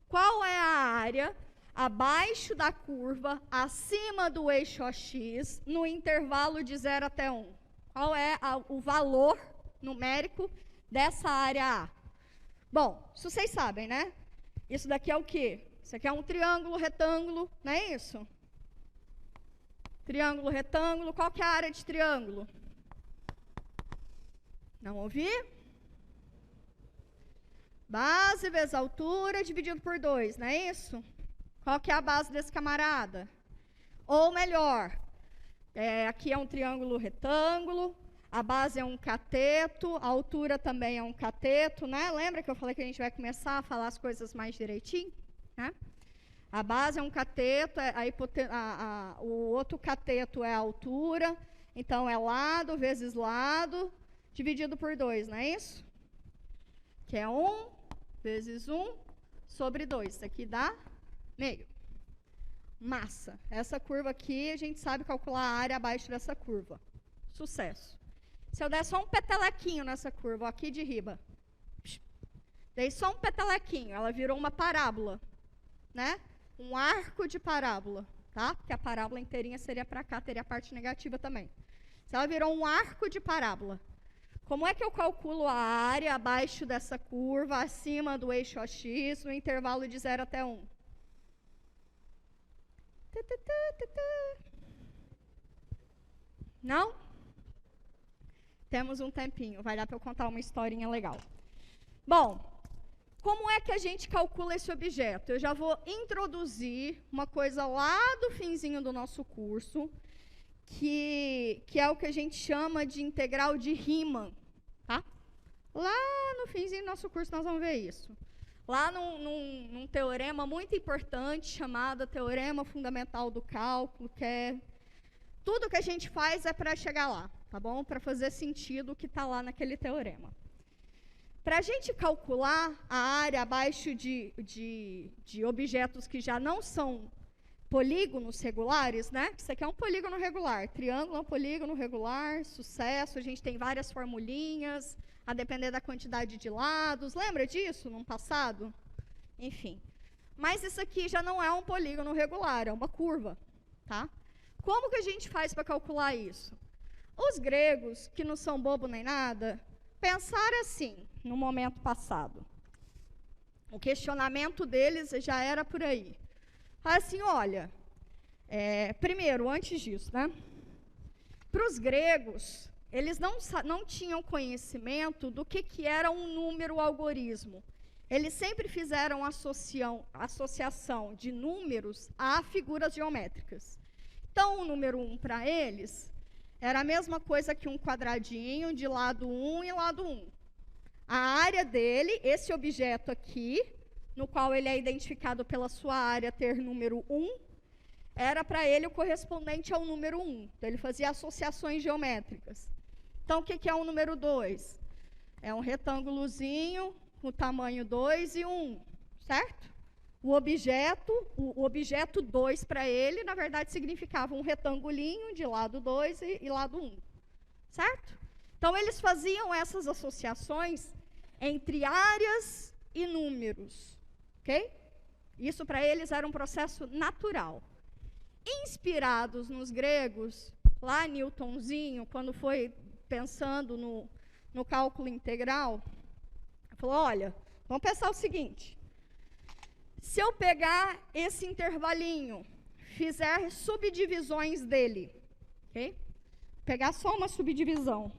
qual é a área abaixo da curva, acima do eixo AX, no intervalo de 0 até 1? Qual é o valor numérico dessa área A? Bom, isso vocês sabem, né? Isso daqui é o quê? Isso aqui é um triângulo retângulo, não é isso? Triângulo retângulo, qual que é a área de triângulo? Não ouvi? Base vezes altura dividido por 2, não é isso? Qual que é a base desse camarada? Ou melhor, aqui é um triângulo retângulo, a base é um cateto, a altura também é um cateto, né? Lembra que eu falei que a gente vai começar a falar as coisas mais direitinho? Né? A base é um cateto, o outro cateto é a altura, então é lado vezes lado, dividido por 2, não é isso? Que é 1 vezes 1 sobre 2. Isso aqui dá meio. Massa. Essa curva aqui, a gente sabe calcular a área abaixo dessa curva. Sucesso. Se eu der só um petelequinho nessa curva, ó, aqui de riba. Dei só um petelequinho, ela virou uma parábola. Né? Um arco de parábola, tá? Porque a parábola inteirinha seria para cá, teria a parte negativa também. Se ela virou um arco de parábola, como é que eu calculo a área abaixo dessa curva, acima do eixo AX, no intervalo de 0 até 1? Não? Temos um tempinho, vai dar para eu contar uma historinha legal. Bom, como é que a gente calcula esse objeto? Eu já vou introduzir uma coisa lá do finzinho do nosso curso, que é o que a gente chama de integral de Riemann, tá? Lá no finzinho do nosso curso nós vamos ver isso. Lá num teorema muito importante, chamado Teorema Fundamental do Cálculo, que é... Tudo que a gente faz é para chegar lá, tá bom? Para fazer sentido o que está lá naquele teorema. Para a gente calcular a área abaixo de objetos que já não são polígonos regulares, né? Isso aqui é um polígono regular. Triângulo é um polígono regular, sucesso. A gente tem várias formulinhas, a depender da quantidade de lados. Lembra disso no passado? Enfim. Mas isso aqui já não é um polígono regular, é uma curva, tá? Como que a gente faz para calcular isso? Os gregos, que não são bobo nem nada, pensaram assim, no momento passado. O questionamento deles já era por aí. Assim, olha, primeiro, antes disso, né? Para os gregos, eles não tinham conhecimento do que era um número algorismo. Eles sempre fizeram associação de números a figuras geométricas. Então, o número 1 para eles era a mesma coisa que um quadradinho de lado 1 e lado 1. A área dele, esse objeto aqui, no qual ele é identificado pela sua área ter número 1, era para ele o correspondente ao número 1. Então, ele fazia associações geométricas. Então, o que é o número 2? É um retângulozinho com tamanho 2 e 1, certo? O objeto 2 para ele, na verdade, significava um retangulinho de lado 2 e lado 1, certo? Então, eles faziam essas associações entre áreas e números, ok? Isso para eles era um processo natural. Inspirados nos gregos, lá Newtonzinho, quando foi pensando no cálculo integral, falou, olha, vamos pensar o seguinte, se eu pegar esse intervalinho, fizer subdivisões dele, ok? Pegar só uma subdivisão.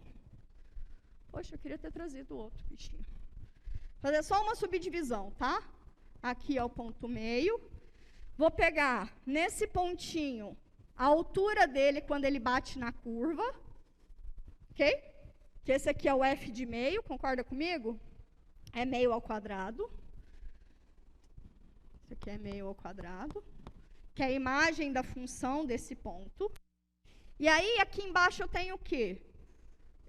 Poxa, eu queria ter trazido outro bichinho. Fazer só uma subdivisão, tá? Aqui é o ponto meio. Vou pegar nesse pontinho a altura dele quando ele bate na curva, ok? Que esse aqui é o f de meio, concorda comigo? É meio ao quadrado. Isso aqui é meio ao quadrado. Que é a imagem da função desse ponto. E aí, aqui embaixo eu tenho o quê?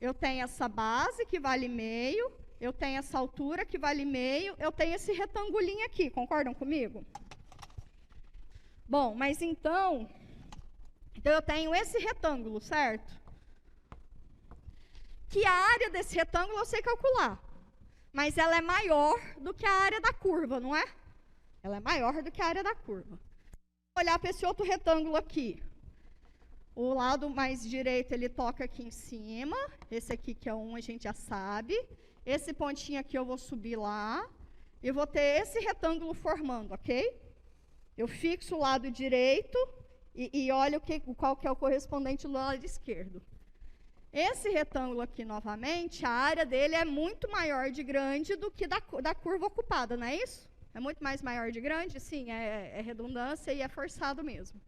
Eu tenho essa base, que vale meio. Eu tenho essa altura, que vale meio. Eu tenho esse retangulinho aqui, concordam comigo? Bom, mas então eu tenho esse retângulo, certo? Que a área desse retângulo eu sei calcular. Mas ela é maior do que a área da curva, não é? Ela é maior do que a área da curva. Vou olhar para esse outro retângulo aqui. O lado mais direito, ele toca aqui em cima. Esse aqui, que é 1, a gente já sabe. Esse pontinho aqui eu vou subir lá. E vou ter esse retângulo formando, ok? Eu fixo o lado direito e olho qual que é o correspondente do lado esquerdo. Esse retângulo aqui, novamente, a área dele é muito maior de grande do que da curva ocupada, não é isso? É muito mais maior de grande? Sim, é redundância e é forçado mesmo.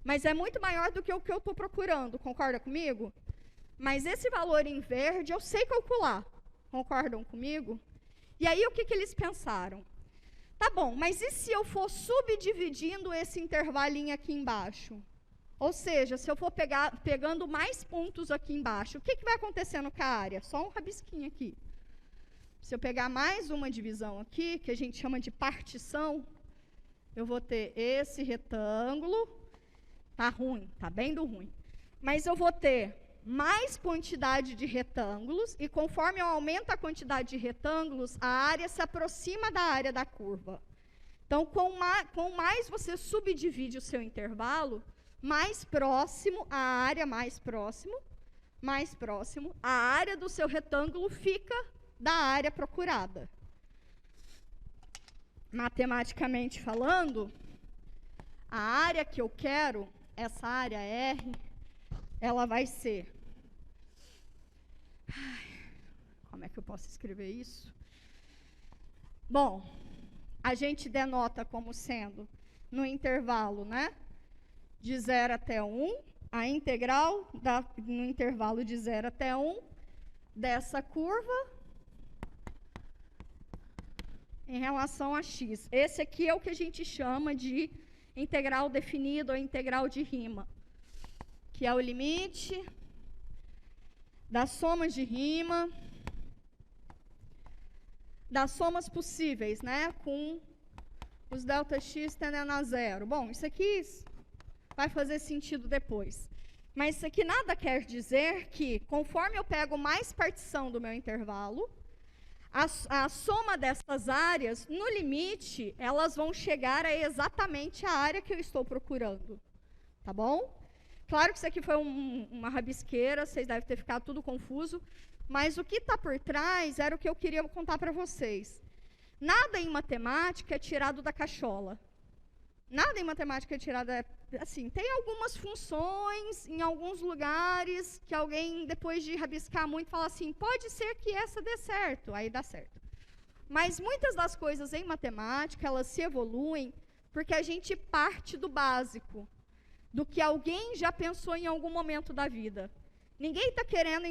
Mas é muito maior do que o que eu estou procurando, concorda comigo? Mas esse valor em verde eu sei calcular, concordam comigo? E aí o que eles pensaram? Tá bom, mas e se eu for subdividindo esse intervalinho aqui embaixo? Ou seja, se eu for pegando mais pontos aqui embaixo, o que vai acontecendo com a área? Só um rabisquinho aqui. Se eu pegar mais uma divisão aqui, que a gente chama de partição, eu vou ter esse retângulo. Tá ruim, tá bem do ruim. Mas eu vou ter mais quantidade de retângulos, e conforme eu aumento a quantidade de retângulos, a área se aproxima da área da curva. Então, com mais você subdivide o seu intervalo, mais próximo, a área mais próximo, a área do seu retângulo fica da área procurada. Matematicamente falando, a área que eu quero, essa área R, ela vai ser... Como é que eu posso escrever isso? Bom, a gente denota como sendo no intervalo, né? De 0 até 1, a integral no intervalo de 0 até 1 dessa curva em relação a x. Esse aqui é o que a gente chama de integral definido ou integral de Riemann, que é o limite das somas de Riemann, das somas possíveis, né, com os ΔX tendendo a zero. Bom, isso aqui vai fazer sentido depois. Mas isso aqui nada quer dizer que, conforme eu pego mais partição do meu intervalo, a soma dessas áreas, no limite, elas vão chegar a exatamente a área que eu estou procurando. Tá bom? Claro que isso aqui foi uma rabisqueira, vocês devem ter ficado tudo confuso, mas o que está por trás era o que eu queria contar para vocês. Nada em matemática é tirado da cachola. Nada em matemática é tirado, assim, tem algumas funções em alguns lugares que alguém, depois de rabiscar muito, fala assim, pode ser que essa dê certo, aí dá certo. Mas muitas das coisas em matemática, elas se evoluem porque a gente parte do básico, do que alguém já pensou em algum momento da vida. Ninguém está querendo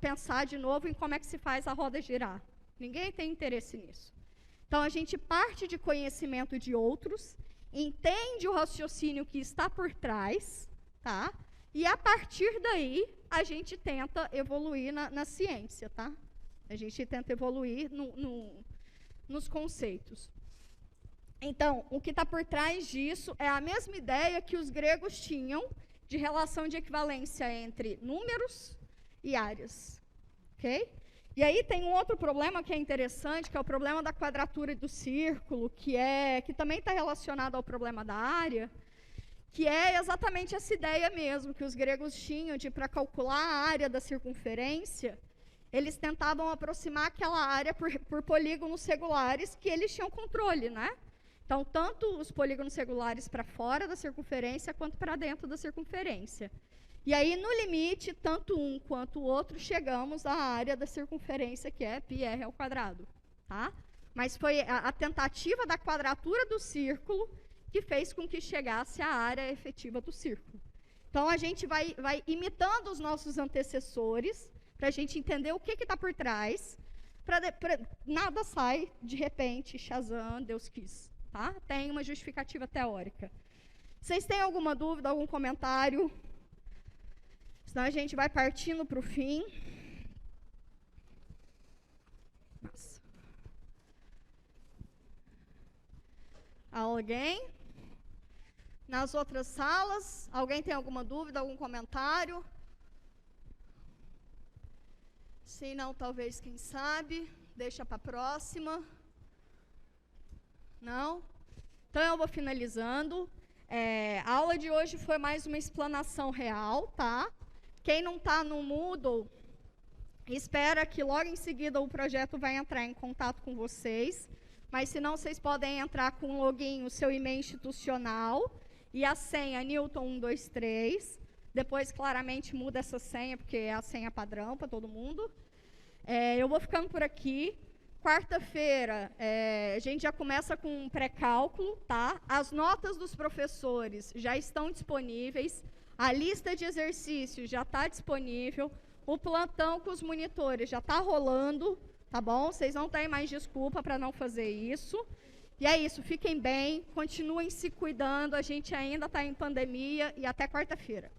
pensar de novo em como é que se faz a roda girar. Ninguém tem interesse nisso. Então, a gente parte de conhecimento de outros, entende o raciocínio que está por trás, tá? E a partir daí, a gente tenta evoluir na ciência, tá? A gente tenta evoluir nos conceitos. Então, o que está por trás disso é a mesma ideia que os gregos tinham de relação de equivalência entre números e áreas. Ok? E aí tem um outro problema que é interessante, que é o problema da quadratura do círculo, que também está relacionado ao problema da área, que é exatamente essa ideia mesmo, que os gregos tinham de, para calcular a área da circunferência, eles tentavam aproximar aquela área por polígonos regulares que eles tinham controle, né? Então, tanto os polígonos regulares para fora da circunferência, quanto para dentro da circunferência. E aí, no limite, tanto um quanto o outro, chegamos à área da circunferência, que é πr ao quadrado. Tá? Mas foi a tentativa da quadratura do círculo que fez com que chegasse à área efetiva do círculo. Então, a gente vai imitando os nossos antecessores, para a gente entender o que está por trás, nada sai, de repente, Shazam, Deus quis. Tá? Tem uma justificativa teórica. Vocês têm alguma dúvida, algum comentário? Senão a gente vai partindo para o fim. Nossa. Alguém? Nas outras salas, alguém tem alguma dúvida, algum comentário? Se não, talvez, quem sabe, deixa para a próxima. Não? Então, eu vou finalizando. A aula de hoje foi mais uma explanação real, tá? Quem não está no Moodle, espera que logo em seguida o projeto vai entrar em contato com vocês. Mas, se não, vocês podem entrar com o login, o seu e-mail institucional e a senha Newton123. Depois, claramente, muda essa senha, porque é a senha padrão para todo mundo. Eu vou ficando por aqui. Quarta-feira, a gente já começa com um pré-cálculo, tá? As notas dos professores já estão disponíveis, a lista de exercícios já está disponível, o plantão com os monitores já está rolando, tá bom? Vocês não têm mais desculpa para não fazer isso. E é isso, fiquem bem, continuem se cuidando, a gente ainda está em pandemia e até quarta-feira.